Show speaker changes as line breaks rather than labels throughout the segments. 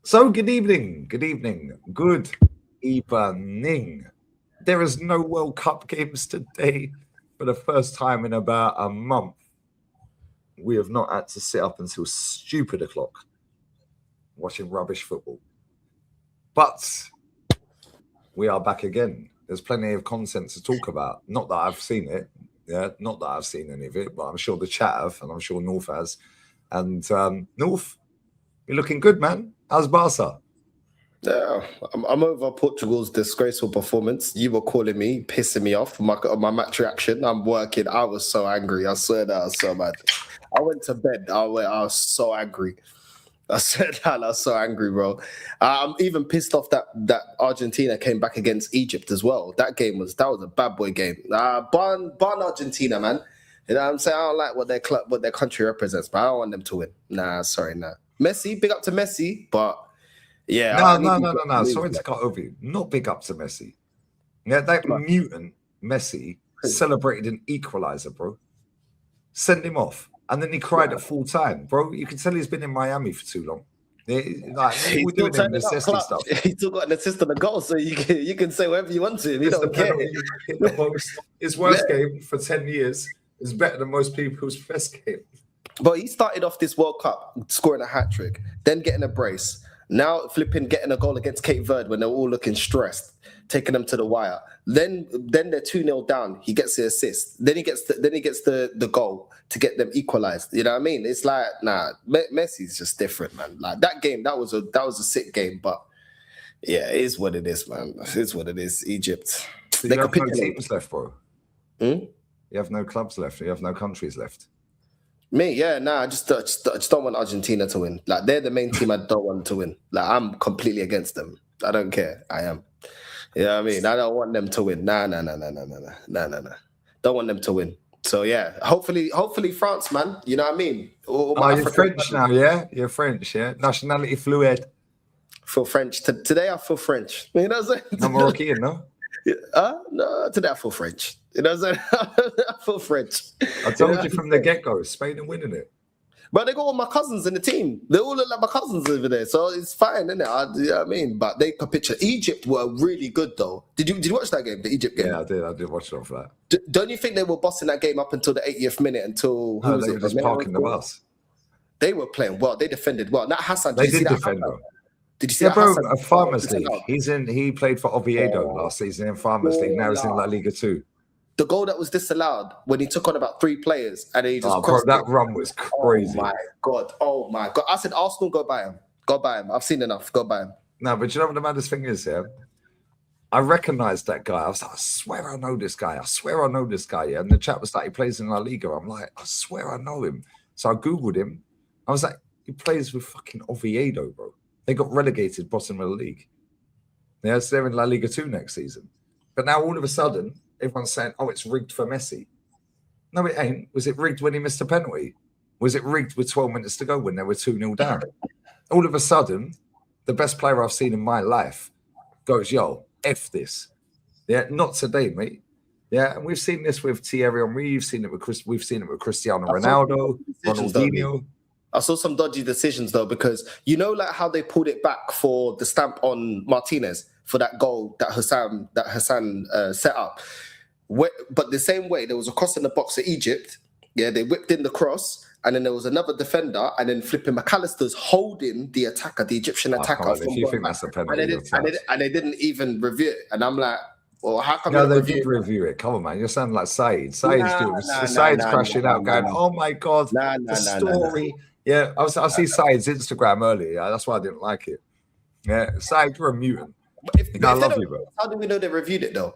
So, good evening. Good evening. There is no World Cup games today. For the first time in about a month, we have not had to sit up until stupid o'clock watching rubbish football. But we are back again. There's plenty of content to talk about. Not that I've seen it. Yeah, not that I've seen any of it, but I'm sure the chat have, and I'm sure North has. And North, you're looking good, man. How's Barca?
Yeah, I'm over Portugal's disgraceful performance. You were calling me, pissing me off. My match reaction. I'm working. I was so angry. I swear that I was so mad. I went to bed. I was so angry. I said that I was so angry, bro. I'm even pissed off that Argentina came back against Egypt as well. That was a bad boy game. Barn Argentina, man. You know what I'm saying? I don't like what their country represents, but I don't want them to win. Nah. Messi, big up to Messi, but. Yeah.
No. Sorry to cut over you. Not big up to Messi. Yeah, that mutant Messi celebrated an equalizer, bro. Send him off. And then he cried at full time, bro. You can tell he's been in Miami for too long. We're doing him necessity stuff.
He still got an assist on the goal, so you can say whatever you want to him. He don't care.
Hit the post. His worst game for 10 years is better than most people's best game.
But he started off this World Cup scoring a hat-trick, then getting a brace. Now getting a goal against Cape Verde when they're all looking stressed, taking them to the wire. Then they're 2-0 down. He gets the assist. Then he gets the goal to get them equalized. You know what I mean? It's like, nah, Messi's just different, man. Like that game, that was a sick game, but yeah, it is what it is, man. It is what it is. Egypt.
So you have no teams left, bro. You have no clubs left. You have no countries left.
Me, yeah, nah, I just don't want Argentina to win. Like, they're the main team I don't want to win. Like, I'm completely against them. I don't care. I am. You know what I mean? I don't want them to win. Nah. Don't want them to win. So, yeah, hopefully France, man. You know what I mean?
You're French now, yeah? You're French, yeah? Nationality fluid.
Feel French. Today I feel French. You know what I'm saying?
No Moroccan, no?
No, today I feel French. You know what I'm saying? I feel French.
I told you from the get-go, Spain are winning it.
But they got all my cousins in the team. They all look like my cousins over there, so it's fine, isn't it? You know what I mean? But they capitulate. Egypt were really good, though. Did you watch that game, the Egypt game? Yeah,
I did watch it off that.
Don't you think they were bossing that game up until the 80th minute?
They were just parking the bus.
They were playing well. They defended well. Not Hassan.
They did defend well. Did you see bro? A Farmers League. He played for Oviedo last season in Farmers League. Now he's in La Liga 2.
The goal that was disallowed when he took on about 3 players and he just
that run was crazy.
Oh my god! I said Arsenal, go buy him. I've seen enough. Go buy him.
No, but you know what the maddest thing is here? I recognized that guy. I was like, I swear I know this guy. Yeah. And the chat was like, he plays in La Liga. I'm like, I swear I know him. So I googled him. I was like, he plays with fucking Oviedo, bro. They got relegated bottom of the league. Yeah, so they're in La Liga 2 next season. But now all of a sudden, everyone's saying, oh, it's rigged for Messi. No, it ain't. Was it rigged when he missed a penalty? Was it rigged with 12 minutes to go when they were 2-0 down? All of a sudden, the best player I've seen in my life goes, yo, F this. Yeah, not today, mate. Yeah, and we've seen this with Thierry Henry. We've seen it with Cristiano Ronaldo, Ronaldinho.
I saw some dodgy decisions though, because you know, like how they pulled it back for the stamp on Martinez for that goal that Hassan set up. But the same way, there was a cross in the box at Egypt. Yeah, they whipped in the cross, and then there was another defender, and then flipping McAllister's holding the attacker, the Egyptian attacker.
If you think that's a penalty,
and they didn't even review it, and I'm like, well, how come?
No, they did review it. Come on, man, you're sounding like Saeed. Saeed's crashing out, going, "Oh my god, the story." Yeah, I see Saeed's Instagram earlier. Yeah, that's why I didn't like it. Yeah, Saeed, you're a mutant. I love you, bro.
How do we know they reviewed it though?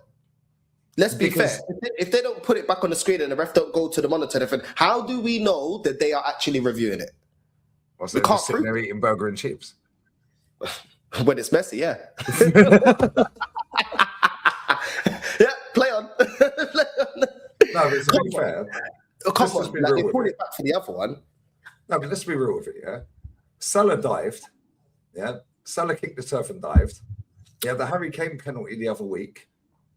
Let's be fair. If they don't put it back on the screen and the ref don't go to the monitor, how do we know that they are actually reviewing it?
We can't sitting there eating burger and chips.
When it's messy, yeah. Yeah, play on.
No, but to be fair,
come on, they pulled it back for the other one.
No, but let's be real with it, yeah? Salah dived, yeah? Salah kicked the turf and dived. Yeah, the Harry Kane penalty the other week,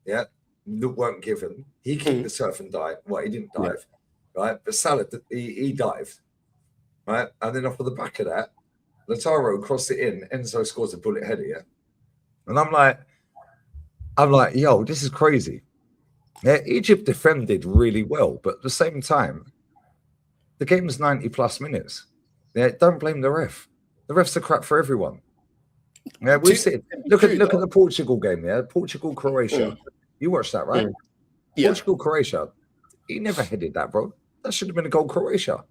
yeah, that weren't given. He kicked the turf and dived. Well, he didn't dive, right? But Salah, he dived, right? And then off of the back of that, Lautaro crossed it in. Enzo scores a bullet header, yeah? And I'm like, yo, this is crazy. Yeah, Egypt defended really well, but at the same time, the game was 90 plus minutes. Yeah, don't blame the ref. The refs are crap for everyone. Yeah, we've seen. Look at the Portugal game. Yeah, Portugal Croatia. You watched that, right?
Yeah.
Portugal Croatia. He never headed that, bro. That should have been a goal, Croatia.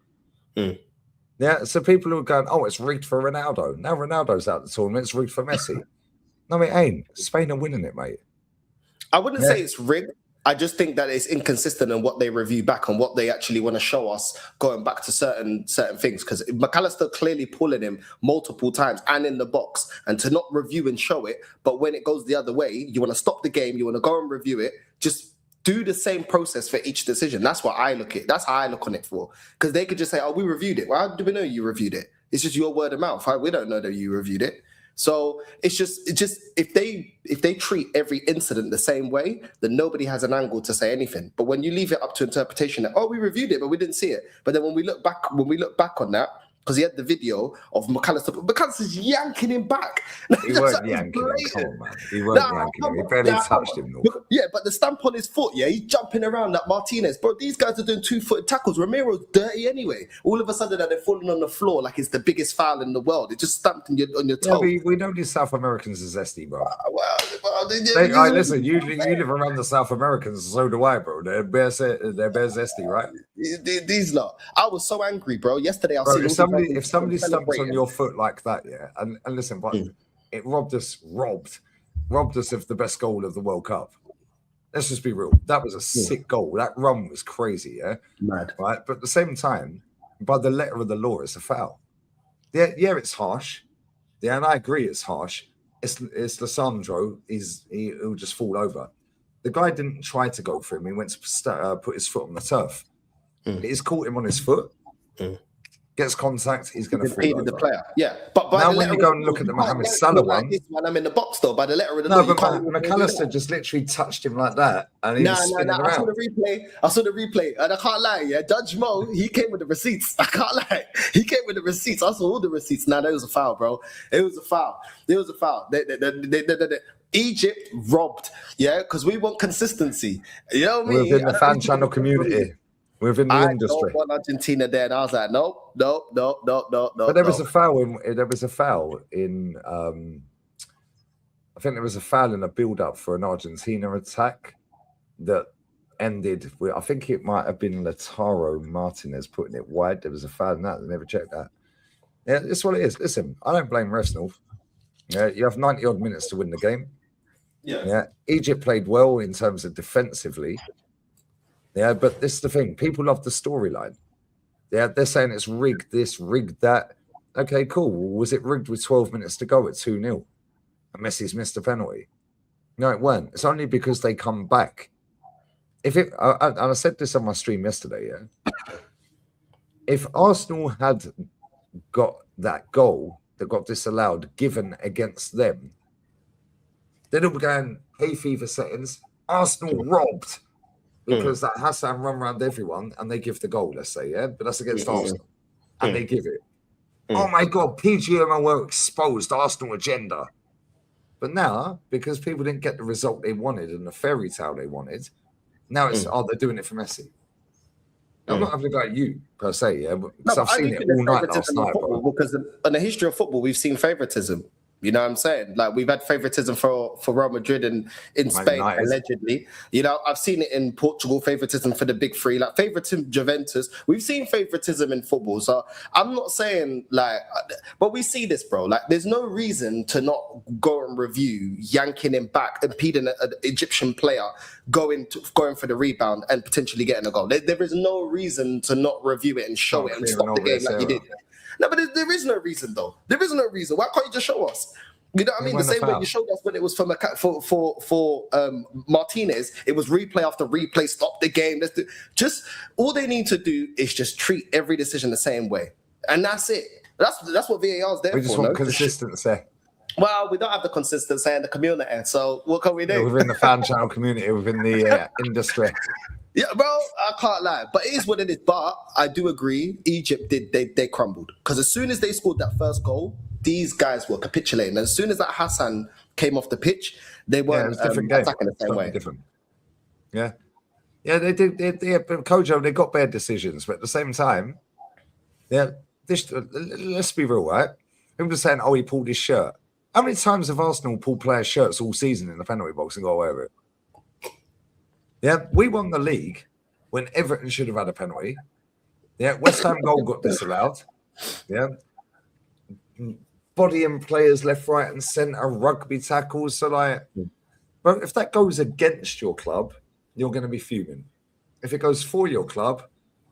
Yeah. So people who are going, oh, it's rigged for Ronaldo. Now Ronaldo's out the tournament. It's rigged for Messi. No, it ain't. Spain are winning it, mate.
I wouldn't say it's rigged. I just think that it's inconsistent in what they review back and what they actually want to show us going back to certain things. Because McAllister clearly pulling him multiple times and in the box, and to not review and show it, but when it goes the other way, you want to stop the game, you want to go and review it, just do the same process for each decision. That's what I look at. That's how I look on it for. Because they could just say, oh, we reviewed it. Well, how do we know you reviewed it? It's just your word of mouth. We don't know that you reviewed it. So it's just if they treat every incident the same way, then nobody has an angle to say anything. But when you leave it up to interpretation, that we reviewed it, but we didn't see it. But then when we look back on that, because he had the video of McAllister's yanking him back.
He weren't yanking him. Come on, man. He weren't yanking him. He barely touched him. No.
Yeah, but the stamp on his foot, he's jumping around like Martinez. Bro, these guys are doing 2-footed tackles. Romero's dirty anyway. All of a sudden, they're falling on the floor like it's the biggest foul in the world. It just stamped on your toe.
Yeah, we know these South Americans are zesty, bro. Listen, you live around the South Americans, so do I, bro. They're bare zesty, right?
These lot. I was so angry, bro. Yesterday,
if somebody stumps on your foot like that, and listen, but it robbed us of the best goal of the World Cup. Let's just be real. That was a sick goal. That run was crazy,
mad,
right? But at the same time, by the letter of the law, it's a foul. Yeah, it's harsh. Yeah, and I agree, it's harsh. It's Lissandro. He'll just fall over. The guy didn't try to go for him. He went to put his foot on the turf. He's caught him on his foot. Gets contact, he's going to fall over.
The player, but by
now when you go and look at the Mohamed Salah one,
when I'm in the box though, by the letter of the law,
but McAllister just literally touched him like that, and he was spinning around.
I saw the replay, and I can't lie. Judge Mo, he came with the receipts. I can't lie, he came with the receipts. I saw all the receipts. Nah, that was a foul, bro. It was a foul. Egypt robbed, because we want consistency. You know what I mean?
Within the fan channel community. Within the industry,
I don't want Argentina there, and I was like, nope.
But there was a foul in. I think there was a foul in a build-up for an Argentina attack that ended with. I think it might have been Lautaro Martinez putting it wide. There was a foul in that. They never checked that. Yeah, that's what it is. Listen, I don't blame refs, North. Yeah, you have 90 odd minutes to win the game. Yeah. Egypt played well in terms of defensively. Yeah, but this is the thing. People love the storyline. Yeah, they're saying it's rigged this, rigged that. Okay, cool. Was it rigged with 12 minutes to go at 2-0? And Messi's missed a penalty? No, it weren't. It's only because they come back. I said this on my stream yesterday, if Arsenal had got that goal that got disallowed given against them, they'd all be going, hay fever settings, Arsenal robbed. Because that Hassan run around everyone and they give the goal, let's say, but that's against Arsenal. And they give it. Oh my God, PGMO were exposed, Arsenal agenda. But now, because people didn't get the result they wanted and the fairy tale they wanted, now it's, they're doing it for Messi. I'm not having to go at you, per se, because I've seen it all night last night.
Because in the history of football, we've seen favoritism. You know what I'm saying? Like, we've had favoritism for Real Madrid and in Spain, allegedly. I've seen it in Portugal, favoritism for the big three, like favoritism Juventus. We've seen favoritism in football. So I'm not saying but we see this, bro. Like, there's no reason to not go and review yanking him back, impeding an Egyptian player going for the rebound and potentially getting a goal. There is no reason to not review it and show it and stop the game like you did. No, but there is no reason, though. There is no reason. Why can't you just show us? You know what I mean? The same way you showed us when it was for Martinez, it was replay after replay, stop the game. Just all they need to do is just treat every decision the same way, and that's it. That's what VAR is there for.
We just want consistency.
Well, we don't have the consistency in the community, so what can we do?
Within the fan channel community, within the industry.
Yeah, bro, I can't lie, but it is what it is. But I do agree, Egypt they crumbled because as soon as they scored that first goal, these guys were capitulating. As soon as that Hassan came off the pitch, they
It
weren't
was a different game.
attacking the same
Totally
way.
different. Yeah. Yeah, they did. Kojo, they got bad decisions, but at the same time, let's be real, right? People are saying, oh, he pulled his shirt. How many times have Arsenal pulled players' shirts all season in the penalty box and got away with it? Yeah, we won the league when Everton should have had a penalty. Yeah, West Ham goal got disallowed. Yeah. Bodying players left, right, and centre, rugby tackles. So, but if that goes against your club, you're going to be fuming. If it goes for your club,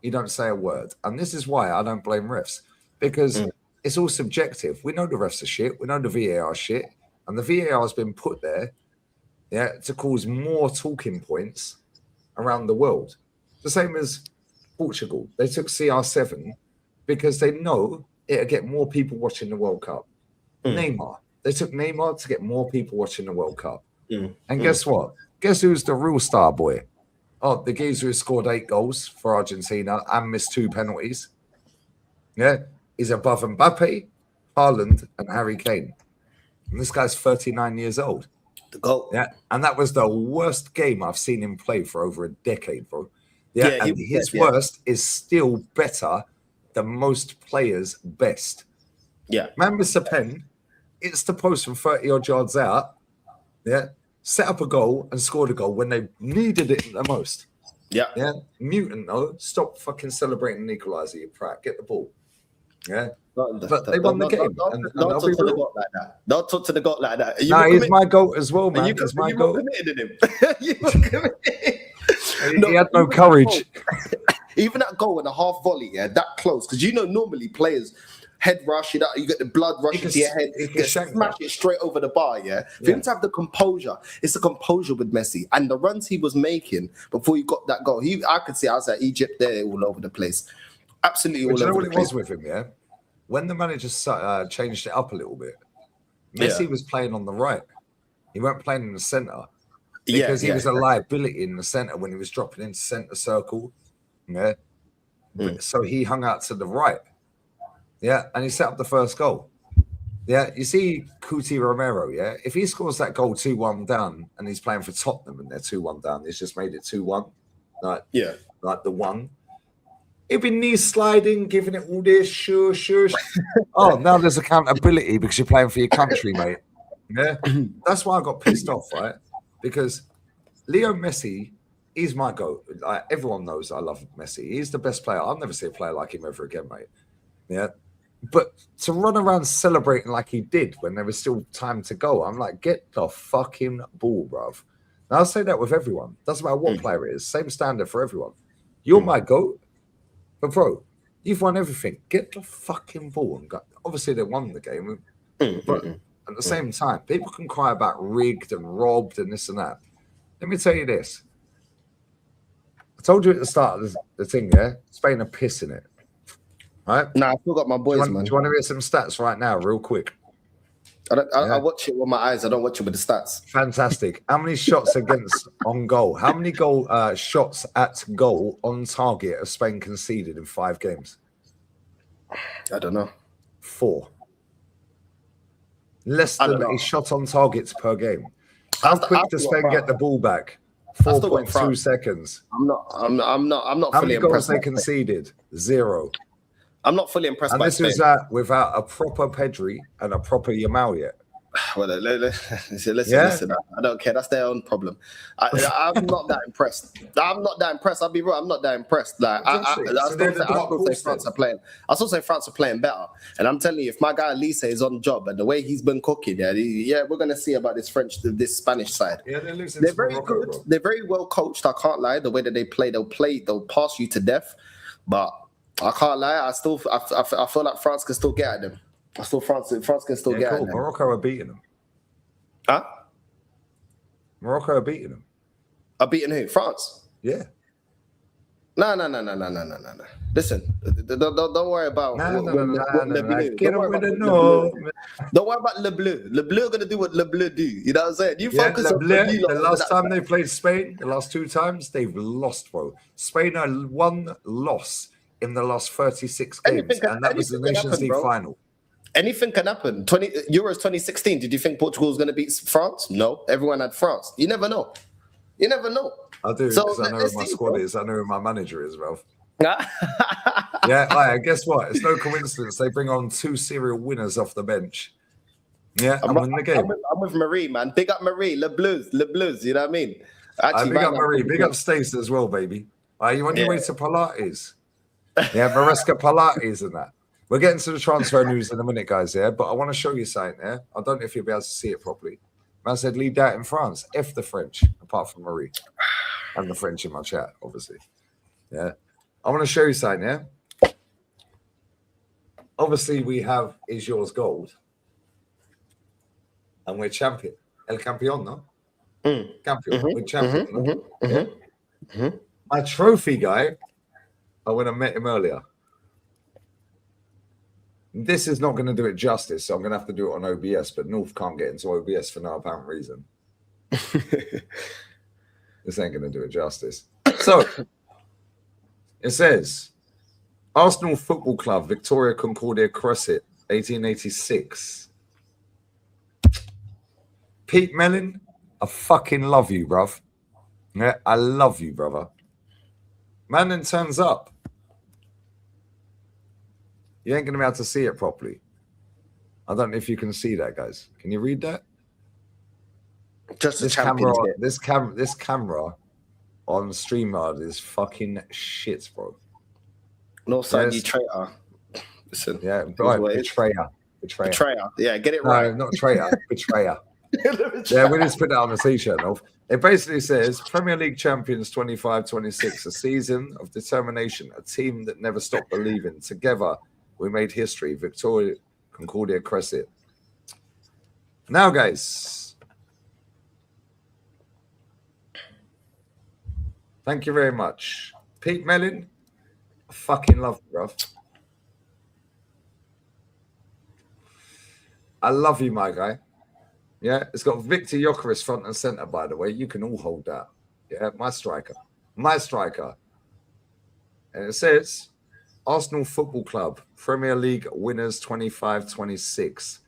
you don't say a word. And this is why I don't blame refs, because it's all subjective. We know the refs are shit. We know the VAR shit. And the VAR has been put there to cause more talking points around the world. The same as Portugal. They took CR7 because they know it'll get more people watching the World Cup. Neymar. They took Neymar to get more people watching the World Cup. And guess what? Guess who's the real star boy? Oh, the geezer who scored 8 goals for Argentina and missed 2 penalties. Yeah, he's above Mbappe, Haaland, and Harry Kane. And this guy's 39 years old.
The goal.
Yeah, and that was the worst game I've seen him play for over a decade, bro. Yeah, and his worst is still better than most players' best.
Yeah.
Man missed a pen, it's the post from 30-odd yards out. Yeah. Set up a goal and scored a goal when they needed it the most.
Yeah.
Yeah. Mutant, though. Stop fucking celebrating the equaliser, you prat. Get the ball. Yeah. But they won the game.
Don't talk to the goat like that. Don't talk to the goat like that.
No, he's my goat as well, man. He's my goat.
Committed in him. You were committed.
He had no courage.
Even that goal and a half volley, that close. Because normally players head rush it up, you get the blood rushing to your head, you smash it straight over the bar, For him to have the composure, it's the composure with Messi. And the runs he was making before he got that goal, I could see I was at Egypt there all over the place. Absolutely all over the place. You know what it was with him, When the manager changed it up a little bit, Messi was playing on the right. He weren't playing in the centre. Because he was a liability in the centre when he was dropping into centre circle. Yeah. So he hung out to the right. Yeah, and he set up the first goal. Yeah, you see Cuti Romero, if he scores that goal 2-1 down and he's playing for Tottenham and they're 2-1 down, he's just made it 2-1. Like the one. He'd be knee sliding, giving it all this, shush. Oh, now there's accountability because you're playing for your country, mate. Yeah, that's why I got pissed off, right? Because Leo Messi, he's my goat. Like, everyone knows I love Messi. He's the best player. I'll never see a player like him ever again, mate. Yeah. But to run around celebrating like he did when there was still time to go, I'm like, get the fucking ball, bruv. And I'll say that with everyone. Doesn't matter what player it is. Same standard for everyone. You're my GOAT. But, bro, you've won everything. Get the fucking ball. And go. Obviously, they won the game. But at the same time, people can cry about rigged and robbed and this and that. Let me tell you this. I told you at the start of the thing, Spain are pissing it. Right? I still got my boys, man.
Do you want to hear some stats right now, real quick?
I watch it with my eyes. I don't watch it with the stats.
Fantastic. How many shots against on goal? How many shots at goal on target have Spain conceded in 5 games?
I don't know.
4. Less than a shot on targets per game. How quick does Spain get the ball back? 4.2 seconds.
I'm not
How
fully
many goals
impressed.
they conceded? 0.
I'm not fully impressed
and
by
this
Spain.
was without a proper Pedri and a proper Yamal yet.
Well, listen. I don't care. That's their own problem. I'm not that impressed. I'll be real. I'm not that impressed. Like I still say France are playing. I still say France are playing better. And I'm telling you, if my guy Lise is on job and the way he's been cooking, we're gonna see about this Spanish side.
Yeah,
they're very good. Bro. They're very well coached. I can't lie. The way that they play, they'll pass you to death. But I can't lie. I feel like France can still get at them. France can still get at them.
Morocco are beating them.
Huh?
Morocco are beating them.
Are beating who? France?
Yeah.
No. Listen, don't worry about what Le Bleu.
Get
Don't worry
him with
about
a
what Le Bleu.
no.
Don't worry about Le Bleu. Le Bleu are gonna do what Le Bleu do. You know what I'm saying? You
Yeah,
focus on you lot
the
over
last
that
time
side.
they played Spain, the last 2 times, they've lost, bro. Spain had 1 loss in the last 36 games, and that was the
Anything can
Nations
happen,
League
bro.
final.
Anything can happen. Euros 2016. Did you think Portugal was gonna beat France? No. Everyone had France. You never know. You never know.
I do,
So
because I know who
let's
my
see,
squad
bro.
is. I know who my manager is, bro. Yeah, guess what? It's no coincidence they bring on 2 serial winners off the bench. Yeah, and win the game.
I'm with Marie, man. Big up Marie, Le Blues. You know what I mean?
Big up Marie, big up Stace as well, baby. Are you on your way to Pilates? Yeah, Maresca Pilates and that. We're getting to the transfer news in a minute, guys, yeah? But I want to show you something there. I don't know if you'll be able to see it properly. Man said, lead that in France. F the French, apart from Marie. And the French in my chat, obviously. Yeah. I want to show you something, yeah? Obviously, we have Is Yours Gold. And we're champion. El Campeón, no? Campion. We're champion, no? My trophy guy, I went and met him earlier. This is not going to do it justice, so I'm going to have to do it on OBS, but North can't get into OBS for no apparent reason. This ain't going to do it justice. So, it says, Arsenal Football Club, Victoria Concordia Crescent, 1886. Pete Mellon, I fucking love you, bruv. Yeah, I love you, brother. Man then turns up. You ain't going to be able to see it properly. I don't know if you can see that, guys. Can you read that?
Just
this camera, this camera on StreamYard is fucking shit, bro.
No, son, you traitor. Listen.
Yeah, right, betrayer.
Yeah, get it right.
No, not traitor, betrayer. Yeah, we need to put that on the t-shirt, Nov. It basically says Premier League champions 25-26, a season of determination, a team that never stopped believing. Together, we made history. Victoria Concordia Crescent. Now, guys, thank you very much. Pete Mellon, I fucking love you, bruv. I love you, my guy. Yeah, it's got Victor Gyökeres front and center, by the way. You can all hold that. Yeah, my striker. And it says, Arsenal Football Club, Premier League winners 25-26.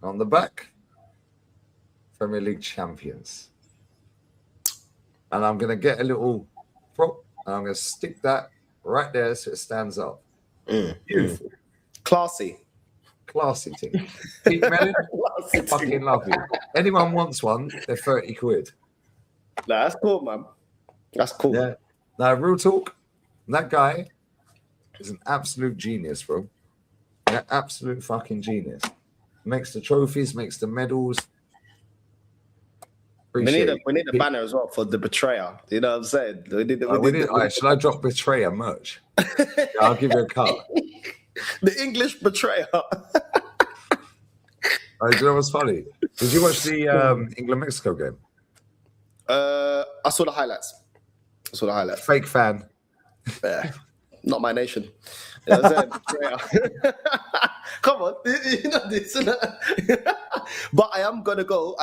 On the back, Premier League champions. And I'm going to get a little prop, and I'm going to stick that right there so it stands up. Beautiful.
Classy
thing. Pete Mellon, fucking love you. Anyone wants one, they're 30 quid.
Nah, that's cool, man. That's cool.
Yeah. Now, real talk, that guy is an absolute genius, bro. An absolute fucking genius. Makes the trophies, makes the medals.
We need a banner as well for the betrayer. You know what I'm saying?
Should I drop betrayer merch? Yeah, I'll give you a cut.
The English betrayer.
Do you know what's funny? Did you watch the England-Mexico game?
I saw the highlights.
Fake fan.
Not my nation. You know what I'm saying? Come on, you know this. But I am gonna go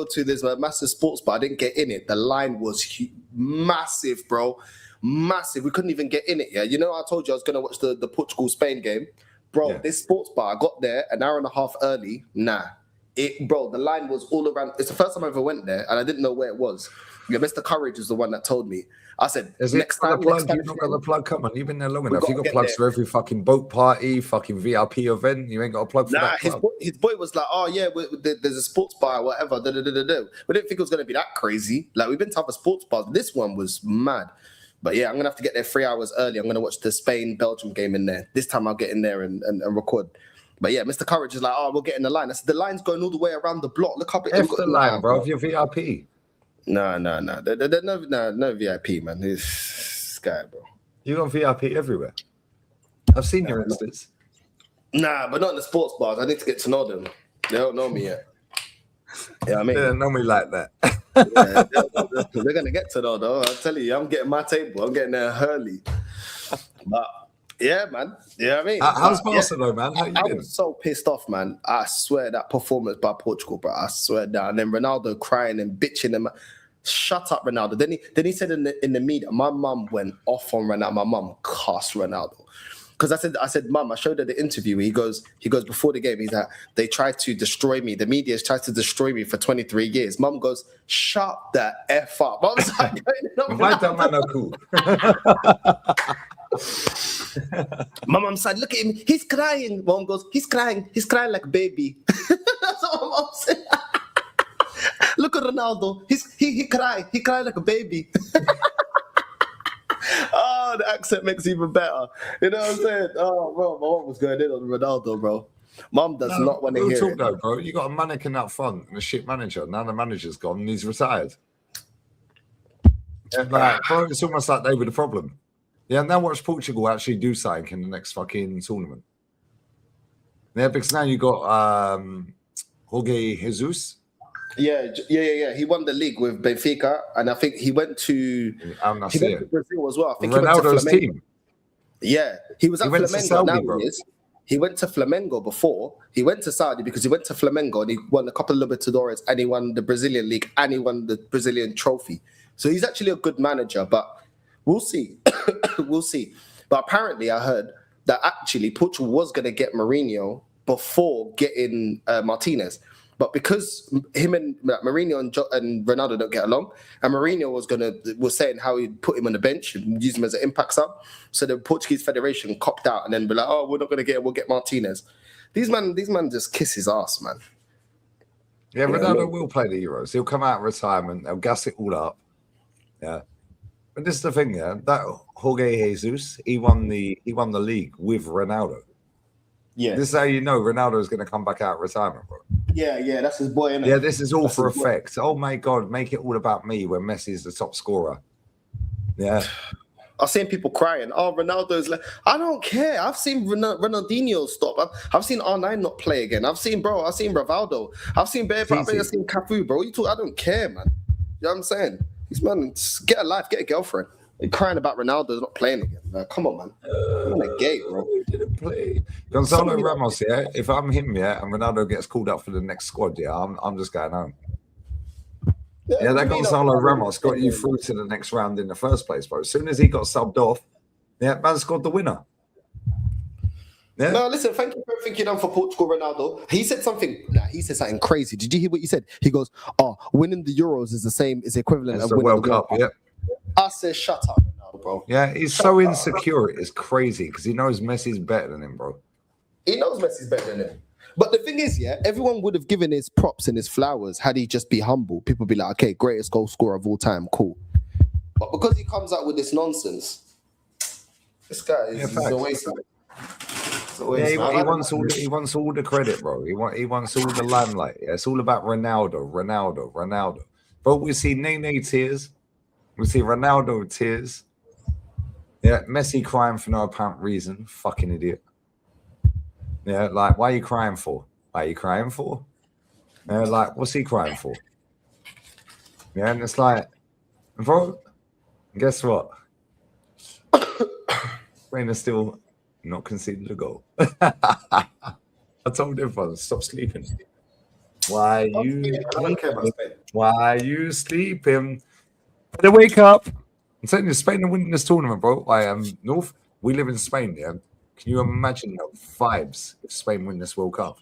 to this massive sports bar. I didn't get in it. The line was massive, bro. Massive. We couldn't even get in it. Yeah, you know, I told you I was gonna watch the Portugal-Spain game. Bro, This sports bar, I got there an hour and a half early. The line was all around. It's the first time I ever went there, and I didn't know where it was. Yeah, Mr. Courage is the one that told me. I said, next time.
You've not got the plug. Come on, you've been there long enough. You got plugs for every fucking boat party, fucking VIP event. You ain't got a plug for that.
His boy was like, oh yeah, there's a sports bar, whatever. We didn't think it was gonna be that crazy. Like, we've been to other sports bars. This one was mad. But yeah, I'm gonna have to get there 3 hours early. I'm gonna watch the Spain-Belgium game in there. This time I'll get in there and record. But yeah, Mr. Courage is like, oh, we'll get in the line. I said, the line's going all the way around the block. Look how big
the line, bro. If you're VIP.
No. There's no VIP, man. This guy, bro.
You got VIP everywhere. I've seen your instance.
Nah, but not in the sports bars. I need to get to know them. They don't know me yet. Yeah, I mean,
they don't know me like that.
Yeah, they're gonna get to that though. I'll tell you, I'm getting my table. I'm getting there early. But yeah, man. Yeah, I mean,
How's
but, yeah,
Barcelona, man? How you
I
been?
was so pissed off, man. I swear that performance by Portugal, bro. I swear that. And then Ronaldo crying and bitching him. Shut up, Ronaldo. Then he said in the media, my mum went off on Ronaldo. My mum cast Ronaldo. Because I said, Mum, I showed her the interview. He goes before the game. He's like, they tried to destroy me. The media has tried to destroy me for 23 years. Mum goes, shut the F up. I was like,
Why that man are cool?
My mum said, look at him. He's crying. Mom goes, he's crying. He's crying like a baby. That's what my mom said. Look at Ronaldo. He cry. He cry like a baby. Oh, the accent makes it even better. You know what I'm saying? Oh, bro, my mom was going in on Ronaldo, bro. Mom does not want to hear
talk
it.
though, bro. You got a mannequin up front and a shit manager. Now the manager's gone and he's retired. Yeah, like, bro, it's almost like they were the problem. Yeah, now watch Portugal actually do something in the next fucking tournament. Yeah, because now you got Jorge Jesus.
Yeah. He won the league with Benfica, and I think he went to Brazil as well. I think
Ronaldo's
he went to Flamengo.
team.
Yeah, he was at Flamengo.
Saudi,
now he went to Flamengo before. He went to Saudi because he went to Flamengo and he won a couple of Libertadores and he won the Brazilian league and he won the Brazilian trophy. So he's actually a good manager, but we'll see. We'll see. But apparently I heard that actually Portugal was going to get Mourinho before getting Martinez. But because him and Mourinho and Ronaldo don't get along, and Mourinho was saying how he'd put him on the bench and use him as an impact sub, so the Portuguese Federation copped out and then be like, "Oh, we're not going to get him. We'll get Martinez." These man just kiss his ass, man.
Yeah, Ronaldo will play the Euros. He'll come out of retirement. They'll gas it all up. Yeah, but this is the thing. Yeah, that Jorge Jesus, he won the league with Ronaldo. Yeah, this is how you know Ronaldo is going to come back out of retirement, bro.
Yeah, that's his boy. Innit?
Yeah, this is all for effect. Oh my God, make it all about me when Messi's the top scorer. Yeah.
I've seen people crying. Oh, Ronaldo's like, I don't care. I've seen Ronaldinho stop. I've seen R9 not play again. I've seen Rivaldo. I've seen I've seen Cafu, bro. I don't care, man. You know what I'm saying? These man, just get a life, get a girlfriend. You're crying about Ronaldo not playing again. Come on, man. I'm a gay, bro.
He didn't play. Gonzalo Ramos, yeah. If I'm him, yeah, and Ronaldo gets called up for the next squad, yeah, I'm just going home. Yeah, that Gonzalo Ramos got you through to the next round in the first place, bro. As soon as he got subbed off, yeah, man scored the winner. Yeah.
No, listen, thank you for everything you've done for Portugal, Ronaldo. He said something crazy. Did you hear what he said? He goes, "Oh, winning the Euros is the equivalent of
the
winning
World Cup." Yeah.
I said, "Shut up, Ronaldo, bro."
Yeah, he's so insecure. It's crazy because he knows Messi's better than him, bro.
He knows Messi's better than him. But the thing is, yeah, everyone would have given his props and his flowers had he just be humble. People be like, okay, greatest goal scorer of all time, cool. But because he comes out with this nonsense, this guy is a waste.
Yeah, he wants all the credit, bro. He wants all the limelight. Yeah, it's all about Ronaldo. But we see Nene tears. We see Ronaldo tears. Yeah, Messi crying for no apparent reason. Fucking idiot. Yeah, like, why are you crying for? Like, what's he crying for? Yeah, and it's like, bro, guess what? Spain still not conceded a goal. I told everyone, stop sleeping. Why you sleeping? Better wake up. I'm telling you, Spain are winning this tournament, bro. North, we live in Spain, yeah. Can you imagine the vibes if Spain win this World Cup?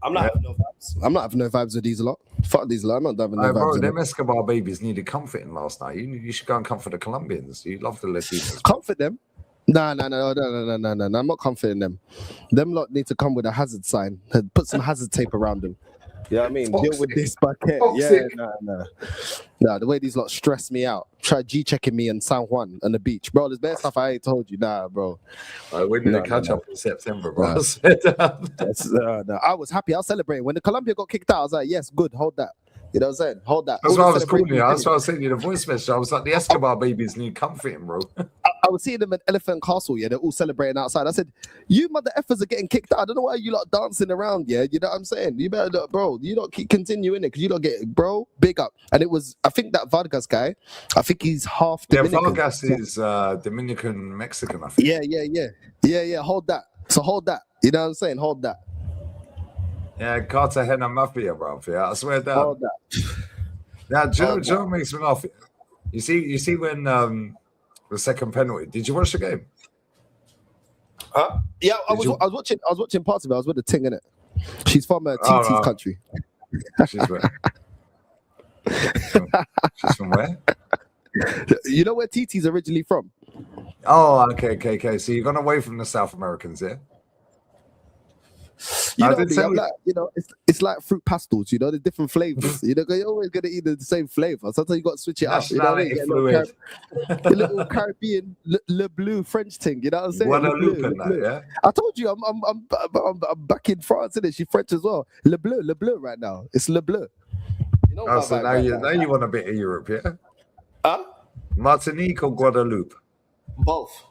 I'm not having no vibes. I'm not having no vibes with these a lot. Fuck these a lot. I'm not having no vibes.
Bro, them Escobar babies needed comforting last night. You should go and comfort the Colombians. You love the Latinos.
Comfort them? No. I'm not comforting them. Them lot need to come with a hazard sign. Put some hazard tape around them. You know what I mean?
Toxic.
Deal with this bucket.
Toxic.
Yeah, no. The way these lot stress me out. Try G-checking me in San Juan on the beach. Bro, there's better stuff I ain't told you. Nah, bro.
We need to catch up in September, bro.
No. I was happy. I was celebrating. When the Colombia got kicked out, I was like, yes, good, hold that. You know what I'm saying? Hold that.
That's
All
what
the
I was calling you.
celebrations,
That's what I was saying in the voice message. I was like, the Escobar babies need comforting, bro.
I was seeing them at Elephant Castle, yeah, they're all celebrating outside. I said, you mother effers are getting kicked out. I don't know why you lot dancing around, yeah? You know what I'm saying? You better, bro, you don't keep continuing it because you don't get, bro, big up. And it was, I think that Vargas guy, I think he's half Dominican.
Yeah, Vargas is Dominican, Mexican, I think.
Yeah, hold that. So hold that. You know what I'm saying? Hold that.
Yeah, Cartagena Mafia, bro. Yeah, I swear down.
Hold that.
Yeah, do you know what makes me laugh? You see when the second penalty. Did you watch the game?
Yeah, I was watching parts of it. I was with the ting in it. She's from TT's country.
She's where? She's from where?
You know where TT's originally from?
Oh, okay. So you've gone away from the South Americans, yeah?
You know me, I'm like, it's like fruit pastels, there's different flavors. You're always gonna eat the same flavor. Sometimes you got to switch it up. You know what I mean? A little Caribbean, Le Bleu French thing. You know what I'm saying?
Guadeloupe and that, yeah.
I told you, I'm back in France, isn't it? She's French as well. Le Bleu right now. It's Le Bleu.
You know so now you want a bit of Europe, yeah?
Huh?
Martinique or Guadeloupe?
Both.